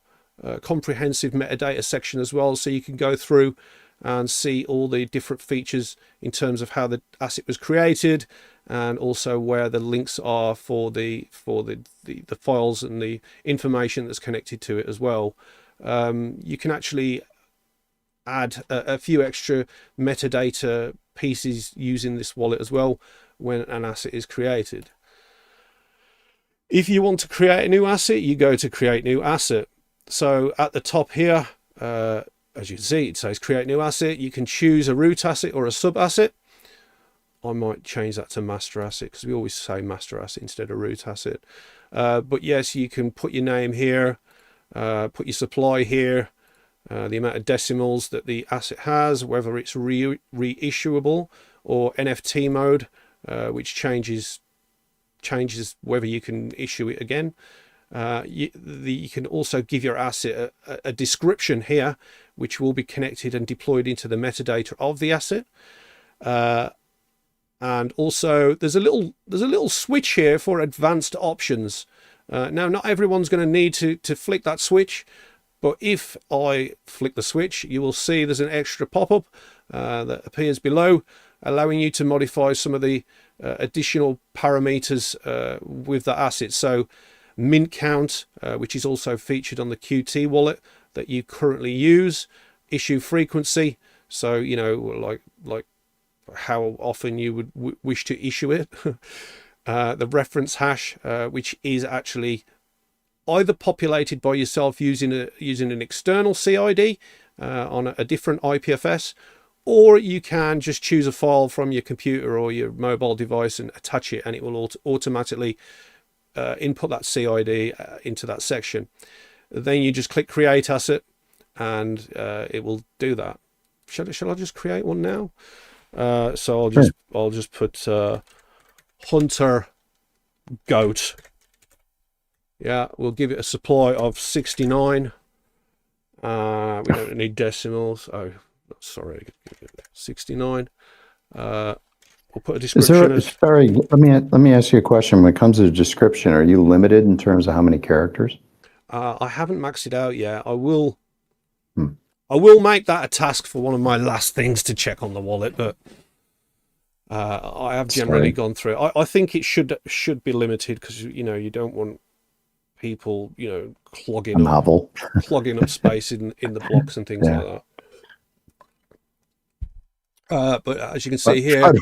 comprehensive metadata section as well, so you can go through and see all the different features in terms of how the asset was created, and also where the links are for the files and the information that's connected to it as well. You can actually add a few extra metadata pieces using this wallet as well when an asset is created. If you want to create a new asset, you go to create new asset. So at the top here, as you can see, it says create new asset. You can choose a root asset or a sub asset. I might change that to master asset, because we always say master asset instead of root asset. But yes, you can put your name here, put your supply here, the amount of decimals that the asset has, whether it's reissuable or NFT mode, which changes whether you can issue it again. You can also give your asset a description here, which will be connected and deployed into the metadata of the asset. And also there's a little switch here for advanced options. Now, not everyone's going to need to flick that switch, but if I flick the switch, you will see there's an extra pop-up that appears below, allowing you to modify some of the additional parameters with the asset. So mint count, which is also featured on the QT wallet that you currently use, issue frequency, so you know, like how often you would wish to issue it, the reference hash, which is actually either populated by yourself using an external CID on a different IPFS, or you can just choose a file from your computer or your mobile device and attach it, and it will automatically input that CID into that section. Then you just click create asset, and it will do that. Shall I just create one now? So I'll just put Hunter Goat. Yeah, we'll give it a supply of 69. We don't need decimals. Oh, sorry, 69. We'll put a description. Sorry, let me ask you a question. When it comes to the description, are you limited in terms of how many characters? I haven't maxed it out yet. I will. I will make that a task for one of my last things to check on the wallet, but I have generally gone through it. I think it should be limited because, you know, you don't want people, you know, clogging up space in the blocks and things like that. But as you can see here,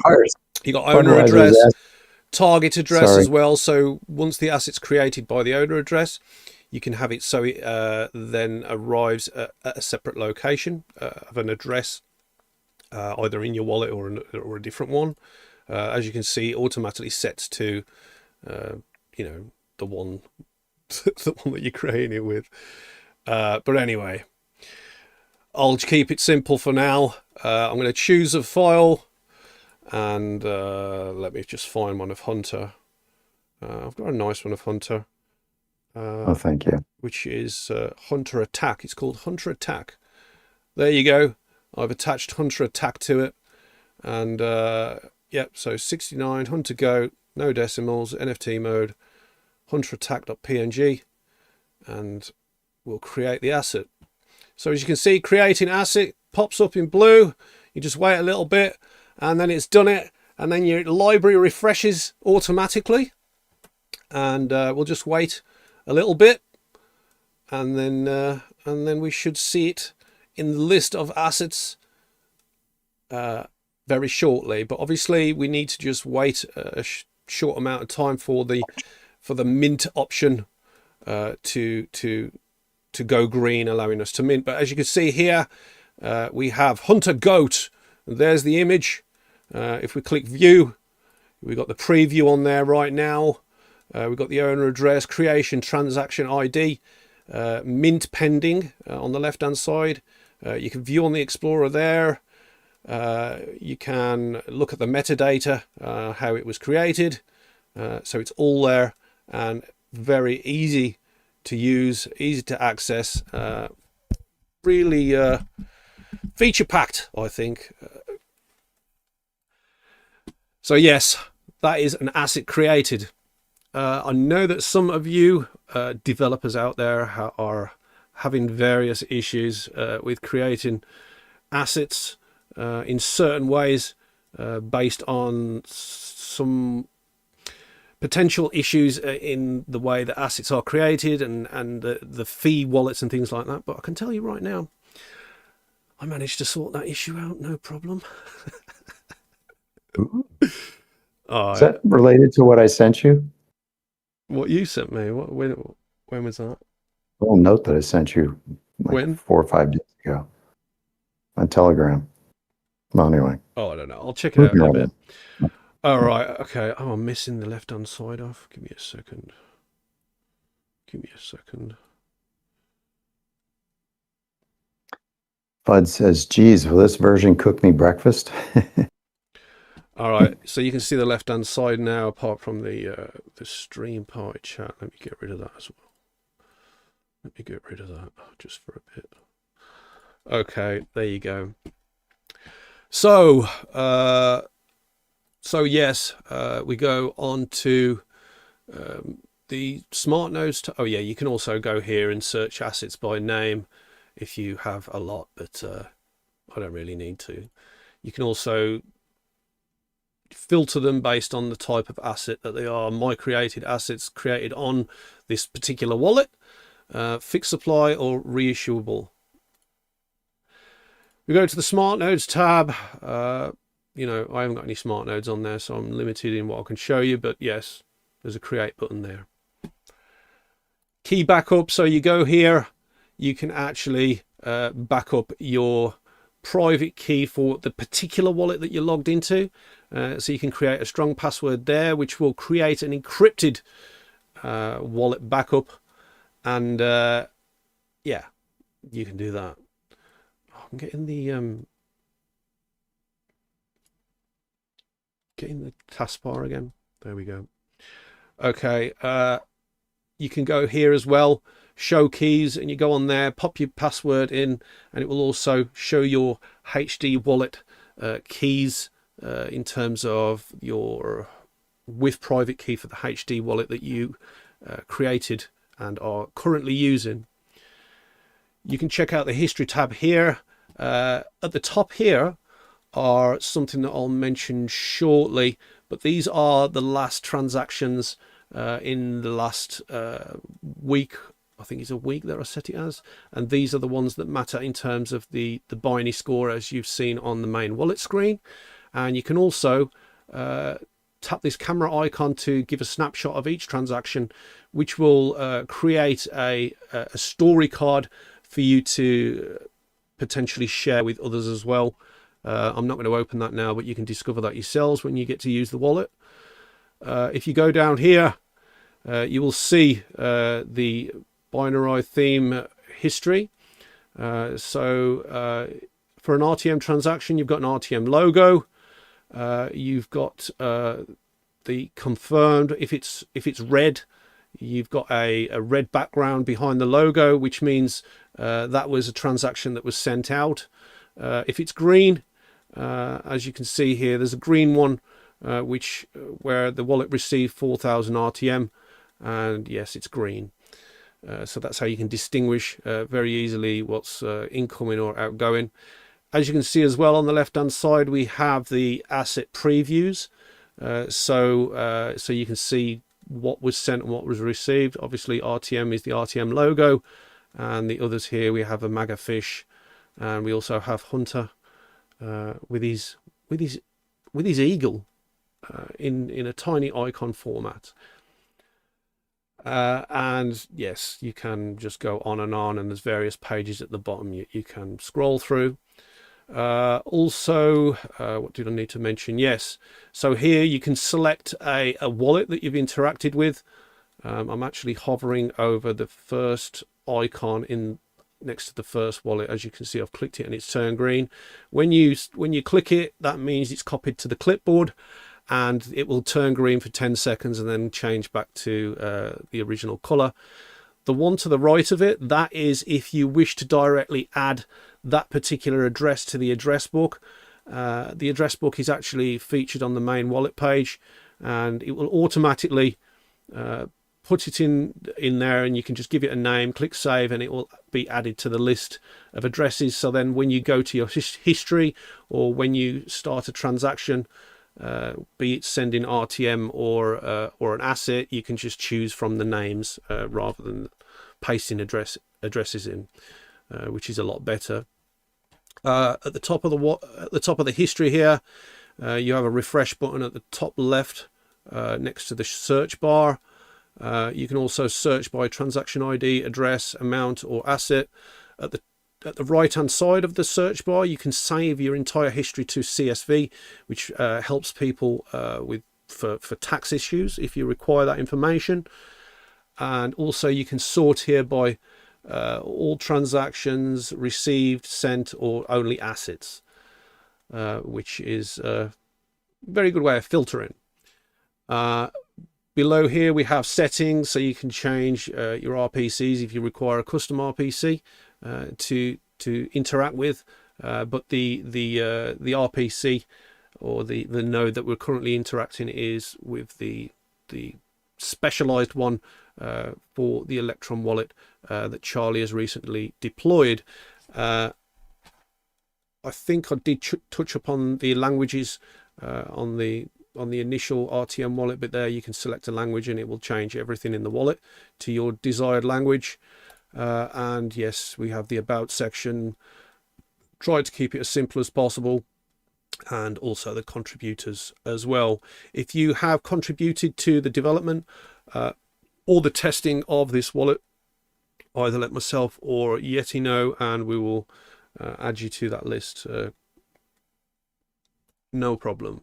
you got owner address, target address as well. So once the asset's created by the owner address, you can have it so it then arrives at a separate location of an address, either in your wallet or a different one. As you can see, it automatically sets to, you know, the one that you're creating it with. But anyway, I'll keep it simple for now. I'm going to choose a file, and let me just find one of Hunter. I've got a nice one of Hunter. Oh, thank you. Which is Hunter Attack. It's called Hunter Attack. There you go. I've attached Hunter Attack to it. And yep, so 69, Hunter Go, no decimals, NFT mode, Hunter Attack.png, and we'll create the asset. So as you can see, creating asset pops up in blue. You just wait a little bit, and then it's done it. And then your library refreshes automatically. And we'll just wait a little bit, and then we should see it in the list of assets very shortly. But obviously we need to just wait a short amount of time for the mint option to go green, allowing us to mint. But as you can see here, we have Hunter Goat. There's the image. If we click view, we've got the preview on there right now. We've got the owner address, creation, transaction ID, mint pending on the left hand side. You can view on the Explorer there. You can look at the metadata, how it was created. So it's all there and very easy to use, easy to access. Really feature packed, I think. So yes, that is an asset created. I know that some of you developers out there are having various issues with creating assets in certain ways based on some potential issues in the way that assets are created and the fee wallets and things like that. But I can tell you right now, I managed to sort that issue out, no problem. Is that related to what I sent you? What you sent me? When was that? A little note that I sent you like 4 or 5 days ago on Telegram. Well, anyway. Oh, I don't know. I'll check it out in a bit. All right. Okay. Oh, I'm missing the left-hand side off. Give me a second. Bud says, geez, will this version cook me breakfast? All right, so you can see the left-hand side now, apart from the stream party chat. Let me get rid of that as well. Let me get rid of that just for a bit. Okay, there you go. So, yes, we go on to the smart nodes. Oh yeah, you can also go here and search assets by name if you have a lot, but I don't really need to. You can also filter them based on the type of asset that they are. My created assets created on this particular wallet, fixed supply or reissuable. We go to the smart nodes tab. You know, I haven't got any smart nodes on there, so I'm limited in what I can show you, but yes, there's a create button there. Key backup. So you go here, you can actually back up your private key for the particular wallet that you're logged into. So you can create a strong password there, which will create an encrypted wallet backup. And yeah, you can do that. Oh, I'm getting the taskbar again. There we go. Okay, you can go here as well, show keys, and you go on there, pop your password in, and it will also show your HD wallet keys in terms of your with private key for the HD wallet that you created and are currently using. You can check out the history tab here. At the top here are something that I'll mention shortly, but these are the last transactions in the last week. I think it's a week that I set it as, and these are the ones that matter in terms of the binary score, as you've seen on the main wallet screen. And you can also tap this camera icon to give a snapshot of each transaction, which will create a story card for you to potentially share with others as well. I'm not going to open that now, but you can discover that yourselves when you get to use the wallet. If you go down here, you will see the Binarai theme history. So for an RTM transaction, you've got an RTM logo. You've got the confirmed. If it's red, you've got a red background behind the logo, which means that was a transaction that was sent out. If it's green, as you can see here, there's a green one where the wallet received 4,000 RTM, and yes, it's green. So that's how you can distinguish very easily what's incoming or outgoing. As you can see as well on the left hand side, we have the asset previews. So you can see what was sent and what was received. Obviously RTM is the RTM logo, and the others here we have a MAGA fish, and we also have Hunter with his eagle in a tiny icon format. And yes, you can just go on, and there's various pages at the bottom you can scroll through. Also, what did I need to mention? Yes, so here you can select a wallet that you've interacted with. I'm actually hovering over the first icon next to the first wallet. As you can see, I've clicked it and it's turned green. When you click it, that means it's copied to the clipboard, and it will turn green for 10 seconds and then change back to the original color. The one to the right of it, that is if you wish to directly add that particular address to the address book. The address book is actually featured on the main wallet page, and it will automatically put it in there, and you can just give it a name, click save, and it will be added to the list of addresses. So then when you go to your history, or when you start a transaction, be it sending RTM or an asset, you can just choose from the names rather than pasting addresses in, which is a lot better. At the top of the history here, you have a refresh button at the top left next to the search bar. You can also search by transaction ID, address, amount, or asset. At the right hand side of the search bar, you can save your entire history to CSV, which helps people for tax issues if you require that information. And also you can sort here by all transactions, received, sent, or only assets, which is a very good way of filtering. Below here we have settings, so you can change your RPCs if you require a custom RPC to interact with, but the RPC or the node that we're currently interacting is with the specialized one for the Electron wallet that Charlie has recently deployed. I think I did touch upon the languages on the initial RTM wallet, but there you can select a language and it will change everything in the wallet to your desired language. And yes, we have the about section. Try to keep it as simple as possible, and also the contributors as well. If you have contributed to the development or the testing of this wallet, either let myself or Yeti know, and we will add you to that list. No problem.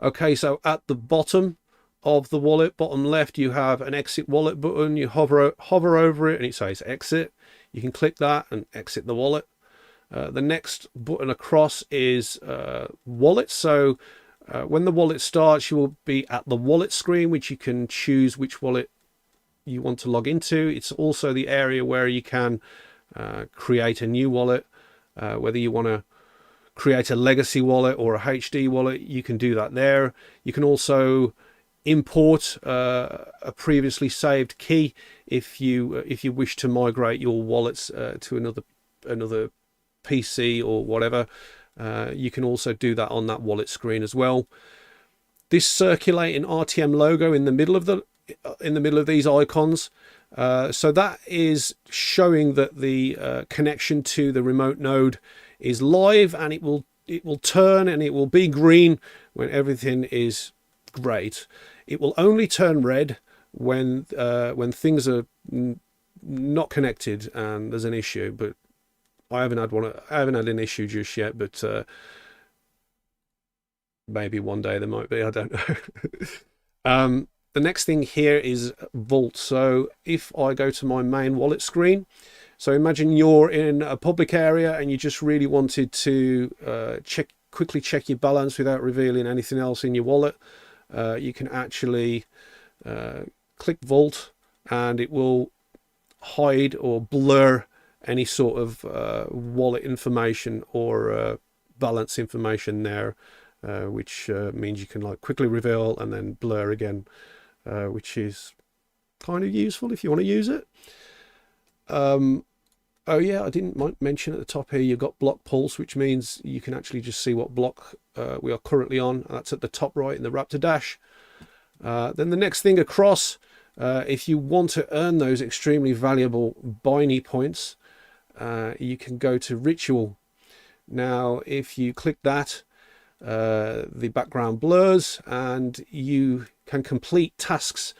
Okay, so at the bottom of the wallet, bottom left, you have an exit wallet button. You hover over it and it says exit. You can click that and exit the wallet. The next button across is wallet. So when the wallet starts, you will be at the wallet screen, which you can choose which wallet you want to log into. It's also the area where you can create a new wallet, whether you want to create a legacy wallet or a HD wallet, you can do that there. You can also import a previously saved key if you wish to migrate your wallets to another PC or whatever. You can also do that on that wallet screen as well. This circulating RTM logo in the middle of these icons, so that is showing that the connection to the remote node is live, and it will turn and it will be green when everything is great. It will only turn red when things are not connected and there's an issue. But I haven't had an issue just yet, but maybe one day there might be, I don't know. The next thing here is Vault. So if I go to my main wallet screen, so imagine you're in a public area and you just really wanted to quickly check your balance without revealing anything else in your wallet. You can actually click Vault, and it will hide or blur any sort of wallet information or balance information there, which means you can like quickly reveal and then blur again, which is kind of useful if you want to use it. Oh yeah, I didn't mention at the top here, you've got block pulse, which means you can actually just see what block we are currently on. That's at the top right in the Raptor dash. Then the next thing across, if you want to earn those extremely valuable Binarai points, you can go to Ritual. Now, if you click that, the background blurs and you can complete tasks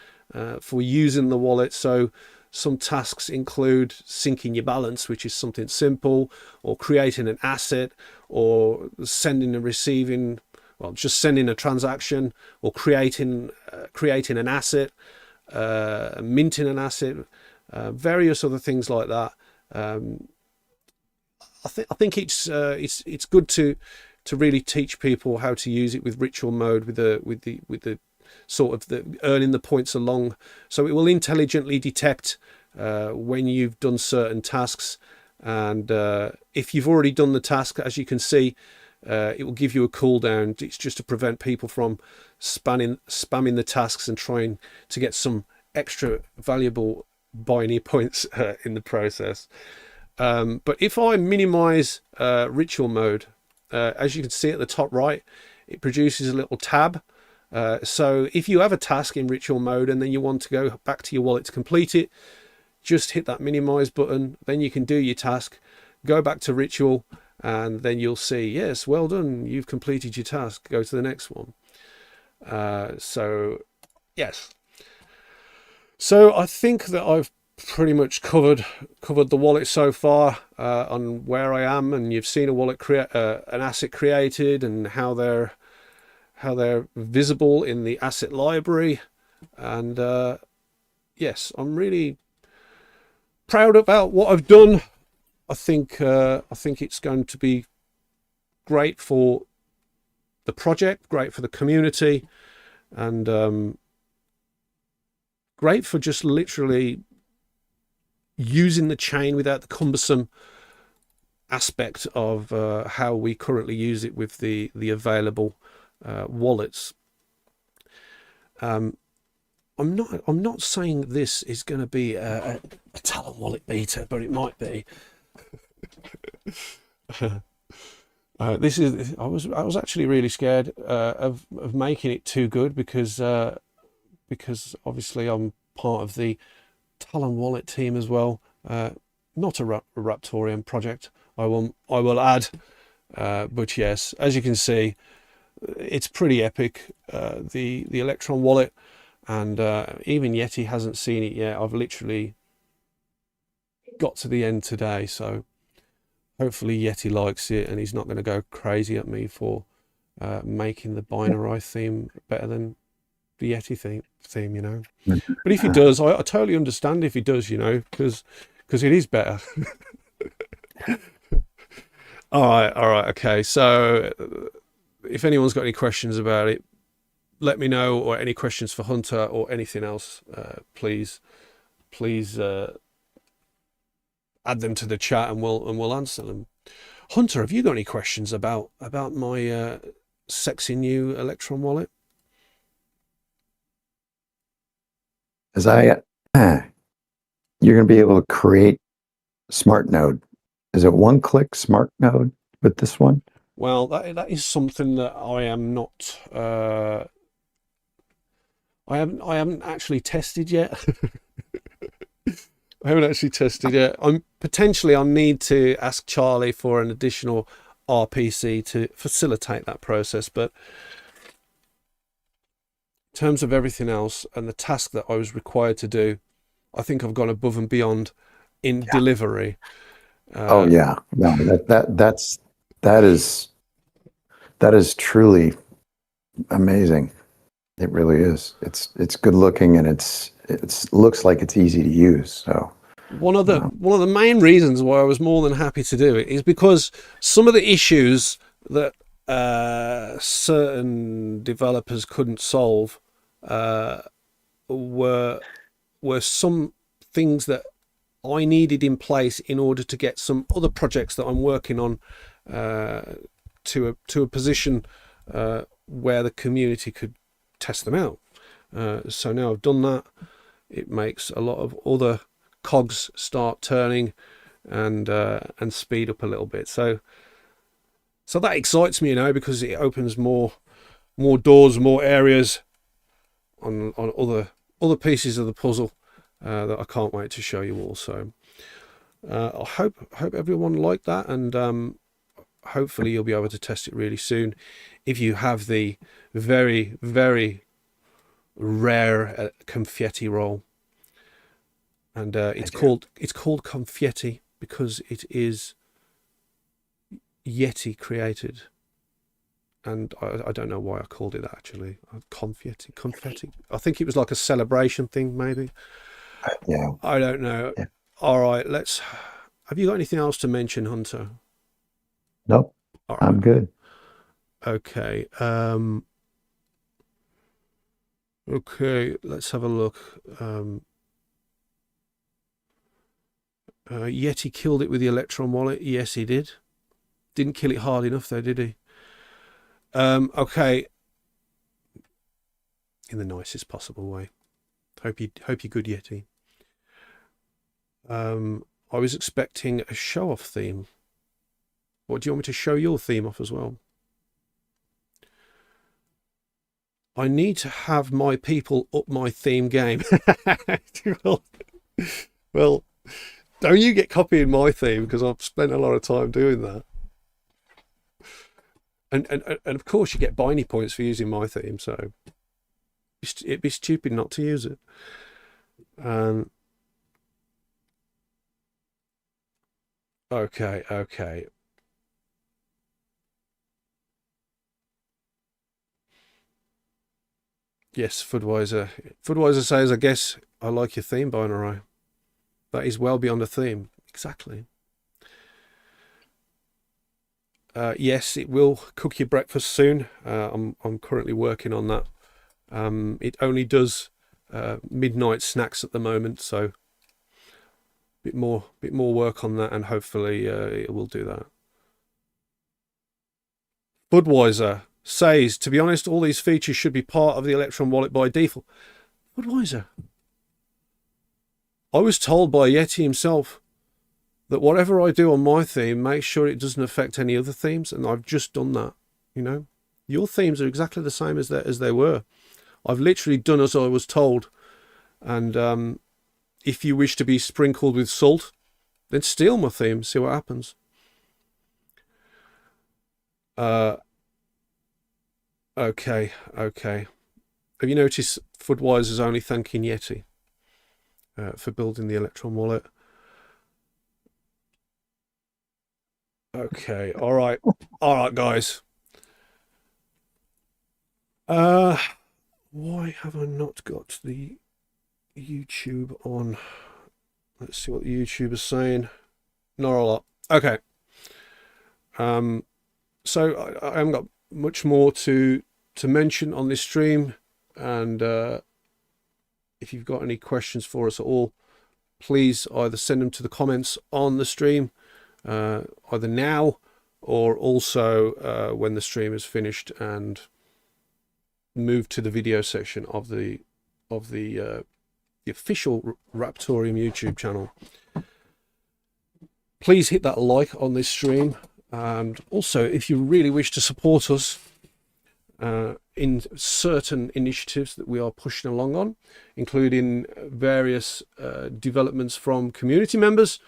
for using the wallet. So some tasks include syncing your balance, which is something simple, or creating an asset, or sending and receiving, well, just sending a transaction, or creating an asset, minting an asset, various other things like that. I think it's good to really teach people how to use it with ritual mode, with the sort of the earning the points along. So it will intelligently detect when you've done certain tasks, and if you've already done the task, as you can see, it will give you a cooldown. It's just to prevent people from spamming the tasks and trying to get some extra valuable Binarai points in the process. But if I minimize ritual mode, as you can see at the top right, it produces a little tab. So if you have a task in ritual mode and then you want to go back to your wallet to complete it, just hit that minimize button, then you can do your task, go back to ritual, and then you'll see, yes, well done, you've completed your task, go to the next one. So yes, so I think that I've pretty much covered the wallet so far, on where I am, and you've seen a wallet an asset created and how they're visible in the asset library. And yes, I'm really proud about what I've done. I think it's going to be great for the project, great for the community, and great for just literally using the chain without the cumbersome aspect of how we currently use it with the available wallets. I'm not saying this is going to be a Talon wallet beta, but it might be. This is. I was actually really scared of making it too good, because obviously I'm part of the Talon wallet team as well. Not a Raptoreum project, I will add. But yes, as you can see, it's pretty epic. The Electron wallet, and even Yeti hasn't seen it yet. I've literally got to the end today, so hopefully Yeti likes it and he's not going to go crazy at me for making the Binarai theme better than the Yeti theme, you know. But if he does, I totally understand if he does, you know, because it is better. all right, okay. So if anyone's got any questions about it, let me know, or any questions for Hunter or anything else, please add them to the chat and we'll answer them. Hunter, have you got any questions about my sexy new Electron wallet? as I, you're going to be able to create smart node. Is it one click smart node with this one? Well, that is something that I am not. I haven't actually tested yet. I haven't actually tested yet. I'll need to ask Charlie for an additional RPC to facilitate that process. But in terms of everything else and the task that I was required to do, I think I've gone above and beyond in delivery. Oh yeah, no, that is truly amazing. It really is. It's good looking and it's looks like it's easy to use. So One of the main reasons why I was more than happy to do it is because some of the issues that certain developers couldn't solve were some things that I needed in place in order to get some other projects that I'm working on to a position where the community could test them out. So now I've done that, it makes a lot of other cogs start turning and speed up a little bit. So that excites me, because it opens more doors, more areas on other pieces of the puzzle that I can't wait to show you all. So I hope everyone liked that, and hopefully you'll be able to test it really soon if you have the very, very rare confetti roll. And it's called confetti because it is Yeti created, and I don't know why I called it that actually. Confetti. I think it was like a celebration thing, maybe. yeah, I don't know. yeah. All right, have you got anything else to mention, Hunter? Nope, All right. I'm good. Okay. Okay, let's have a look. Yeti killed it with the Electron wallet. Yes, he did. Didn't kill it hard enough though, did he? Okay. In the nicest possible way. Hope you're good, Yeti. I was expecting a show-off theme. What do you want me to show your theme off as well? I need to have my people up my theme game. well, don't you get copying my theme, because I've spent a lot of time doing that. And of course you get Binary points for using my theme, so it'd be stupid not to use it. Okay. Yes, Foodwiser. Foodwiser says, I guess I like your theme, Binarai. That is well beyond a theme. Exactly. Yes, it will cook your breakfast soon. I'm currently working on that. It only does midnight snacks at the moment, so bit more work on that, and hopefully it will do that. Budweiser says, to be honest, all these features should be part of the Electron wallet by default. Budweiser. I was told by Yeti himself that whatever I do on my theme, make sure it doesn't affect any other themes, and I've just done that. Your themes are exactly the same as they were. I've literally done as I was told, and if you wish to be sprinkled with salt, then steal my theme, see what happens. Okay. Have you noticed Foodwiser's only thanking Yeti for building the Electron wallet? Okay, all right, guys. Why have I not got the YouTube on? Let's see what the YouTube is saying. Not a lot. Okay. So I haven't got much more to mention on this stream, and if you've got any questions for us at all, please either send them to the comments on the stream, either now or also when the stream is finished and move to the video section of the the official Raptoreum YouTube channel. Please hit that like on this stream, and also if you really wish to support us in certain initiatives that we are pushing along on, including various developments from community members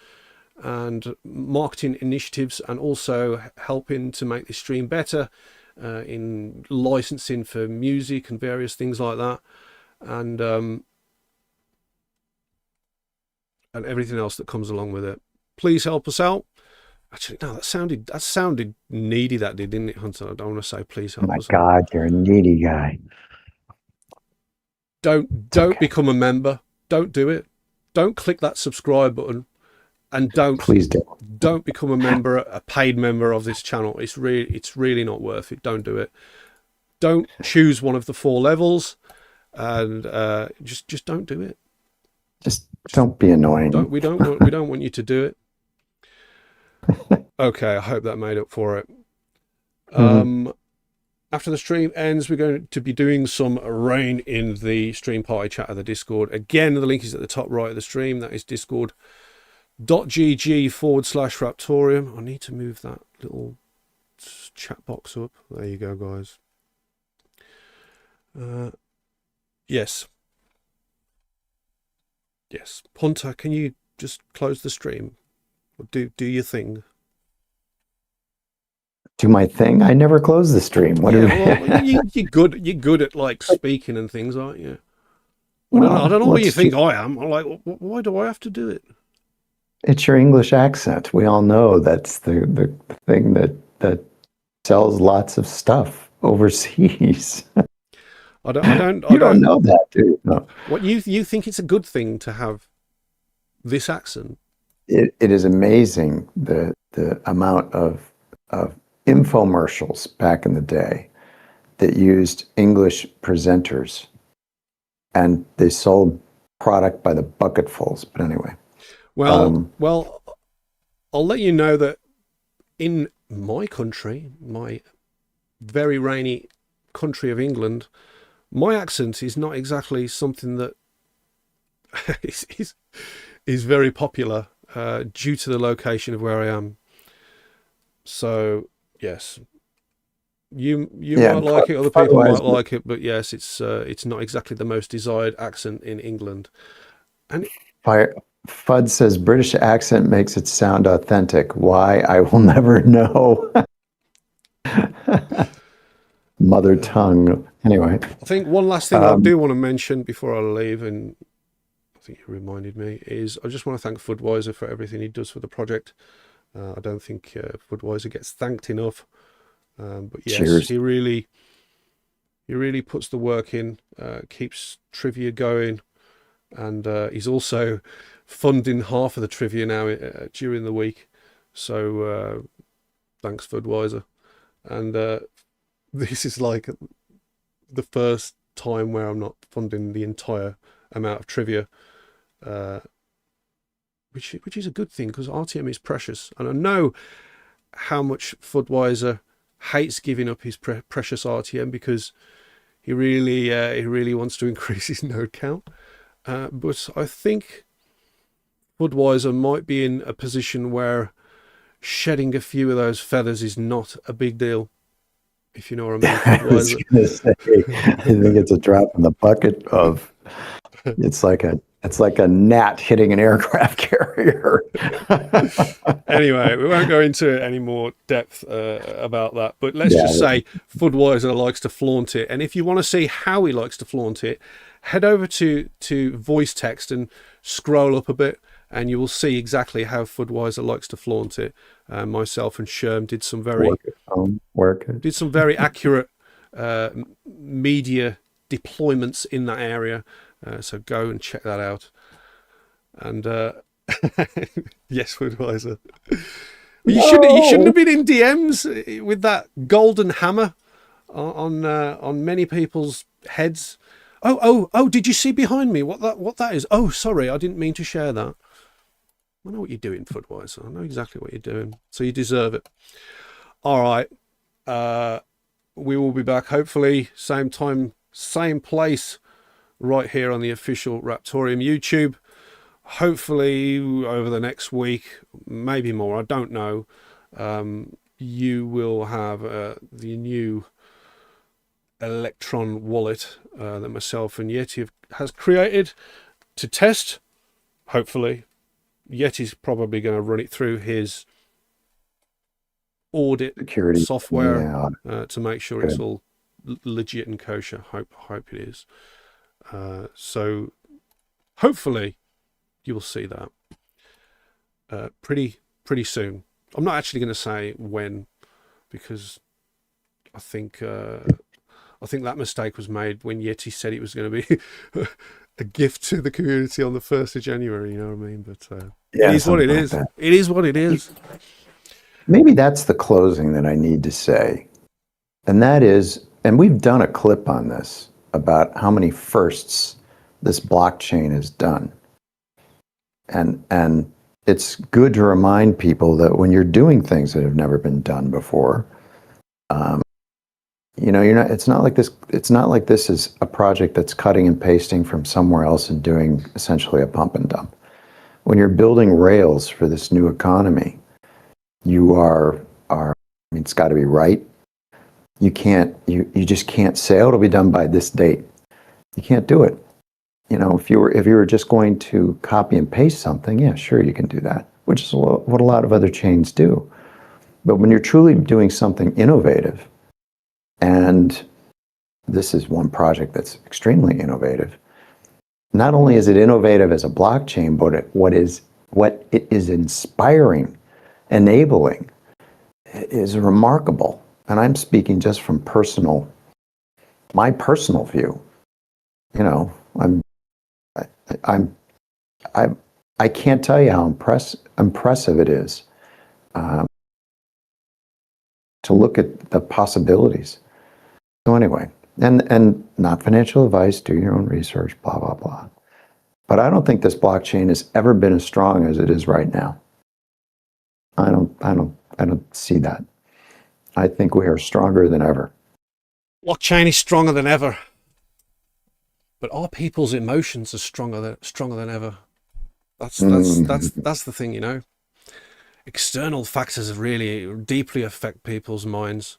and marketing initiatives, and also helping to make this stream better in licensing for music and various things like that, and everything else that comes along with it. Please help us out. Actually, no, that sounded needy, that did, didn't it, Hunter? I don't want to say please help us. My God, you're a needy guy. Don't okay. Become a member. Don't do it. Don't click that subscribe button, and please don't become a member, a paid member of this channel. It's really not worth it. Don't do it. Don't choose one of the 4 levels, and just don't do it. Just don't be annoying. We don't want you to do it. Okay, I hope that made up for it. After the stream ends, we're going to be doing some rain in the stream party chat of the Discord. Again, the link is at the top right of the stream. That is discord.gg/Raptoreum. I need to move that little chat box up. There you go, guys. Yes. Hunter, can you just close the stream? Do your thing. Do my thing? I never close the stream. What you're good at like speaking and things, aren't you? I don't know what you think I am. I'm like, why do I have to do it? It's your English accent. We all know that's the thing that sells lots of stuff overseas. I don't know that, do you? No. What you think it's a good thing to have this accent? It is amazing the amount of infomercials back in the day that used English presenters, and they sold product by the bucketfuls. But anyway, well, I'll let you know that in my country, my very rainy country of England, my accent is not exactly something that is very popular due to the location of where I am. So yes, you might like it, other people might like it, but yes, it's not exactly the most desired accent in England. And Fudd says British accent makes it sound authentic. Why? I will never know. Mother tongue. Anyway, I think one last thing I do want to mention before I leave, and I think you reminded me, is I just want to thank Fudweiser for everything he does for the project. I don't think Fudweiser gets thanked enough, but yes, cheers. He really puts the work in, keeps trivia going, and he's also funding half of the trivia now during the week. So thanks, Fudweiser. And this is like the first time where I'm not funding the entire amount of trivia, which is a good thing, because RTM is precious, and I know how much Fudweiser hates giving up his precious RTM, because he really wants to increase his node count. But I think Fudweiser might be in a position where shedding a few of those feathers is not a big deal, if you know what I mean. I was gonna say, I think it's a drop in the bucket of. It's like a gnat hitting an aircraft carrier. Anyway, we won't go into any more depth about that, but let's just say Fudweiser likes to flaunt it. And if you want to see how he likes to flaunt it, head over to voice text and scroll up a bit, and you will see exactly how Fudweiser likes to flaunt it. Myself and Sherm did some very accurate media deployments in that area. So go and check that out. And yes, Fudweiser. You shouldn't have been in DMs with that golden hammer on many people's heads. Oh! Did you see behind me what that is? Oh, sorry, I didn't mean to share that. I know what you're doing, Fudweiser. I know exactly what you're doing. So you deserve it. All right. We will be back hopefully same time, same place, right here on the official Raptoreum YouTube. Hopefully over the next week, maybe more, I don't know, you will have the new Electron wallet that myself and Yeti has created to test. Hopefully Yeti's probably going to run it through his audit Security software to make sure it's all legit and kosher. Hope it is. So hopefully you will see that pretty soon. I'm not actually going to say when, because I think that mistake was made when Yeti said it was going to be a gift to the community on the 1st of January. You know what I mean? But it is what it is. It is what it is. Maybe that's the closing that I need to say. And that is, and we've done a clip on this about how many firsts this blockchain has done. And it's good to remind people that when you're doing things that have never been done before, you're not. It's not like this. It's not like this is a project that's cutting and pasting from somewhere else and doing essentially a pump and dump. When you're building rails for this new economy, you are. I mean, it's got to be right. You can't. You just can't say, "Oh, it'll be done by this date." You can't do it. If you were just going to copy and paste something, yeah, sure, you can do that, which is what a lot of other chains do. But when you're truly doing something innovative, and this is one project that's extremely innovative, not only is it innovative as a blockchain, but what it is inspiring, enabling, is remarkable. And I'm speaking just from my personal view. I can't tell you how impressive it is to look at the possibilities. So anyway, and not financial advice, do your own research, blah, blah, blah. But I don't think this blockchain has ever been as strong as it is right now. I don't see that. I think we are stronger than ever. Blockchain is stronger than ever. But our people's emotions are stronger than ever. That's the thing, External factors really deeply affect people's minds.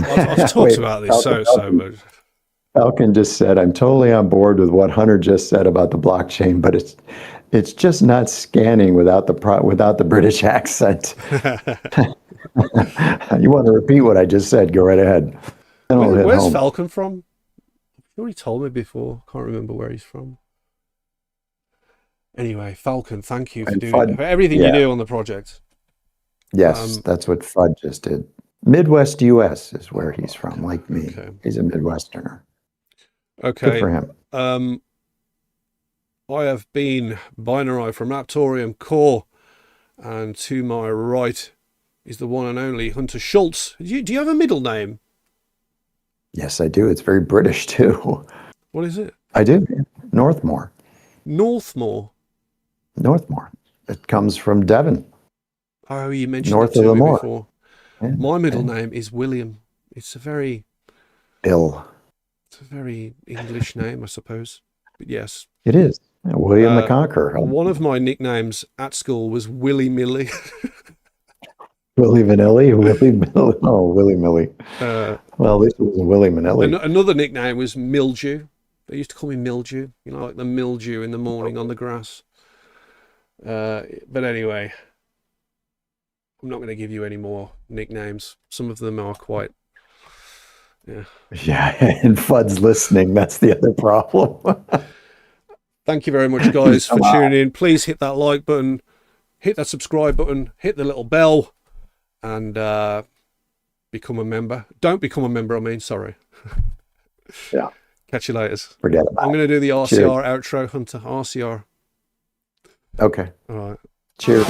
I've talked about this so much. Falcon just said, "I'm totally on board with what Hunter just said about the blockchain, but it's just not scanning without the British accent." You want to repeat what I just said? Go right ahead. Where's Falcon from? You already told me before. Can't remember where he's from. Anyway, Falcon, thank you for everything you do on the project. Yes, that's what Fudd just did. Midwest US is where he's from, like me. Okay. He's a Midwesterner. Okay. Good for him. I have been Binarai from Raptoreum Core, and to my right is the one and only Hunter Schultz. Do you have a middle name? Yes, I do. It's very British too. What is it? I do. Northmore. Northmore. It comes from Devon. Oh, you mentioned it to me before. Yeah, my middle name is William. It's a very English name, I suppose. But yes. It is. William the Conqueror. One of my nicknames at school was Willy Milly. Willy Vanilli? Willy Milly? Oh, Willy Milly. Well, at least it was a Willy Manilli. Another nickname was Mildew. They used to call me Mildew. Like the mildew in the morning on the grass. But anyway, I'm not going to give you any more nicknames. Some of them are quite... Yeah, and Fudd's listening. That's the other problem. Thank you very much, guys, for tuning in. Please hit that like button, hit that subscribe button, hit the little bell, and become a member. Don't become a member, sorry. Yeah. Catch you later. Forget about it. I'm going to do the RCR outro, Hunter. RCR. Okay. All right. Cheers.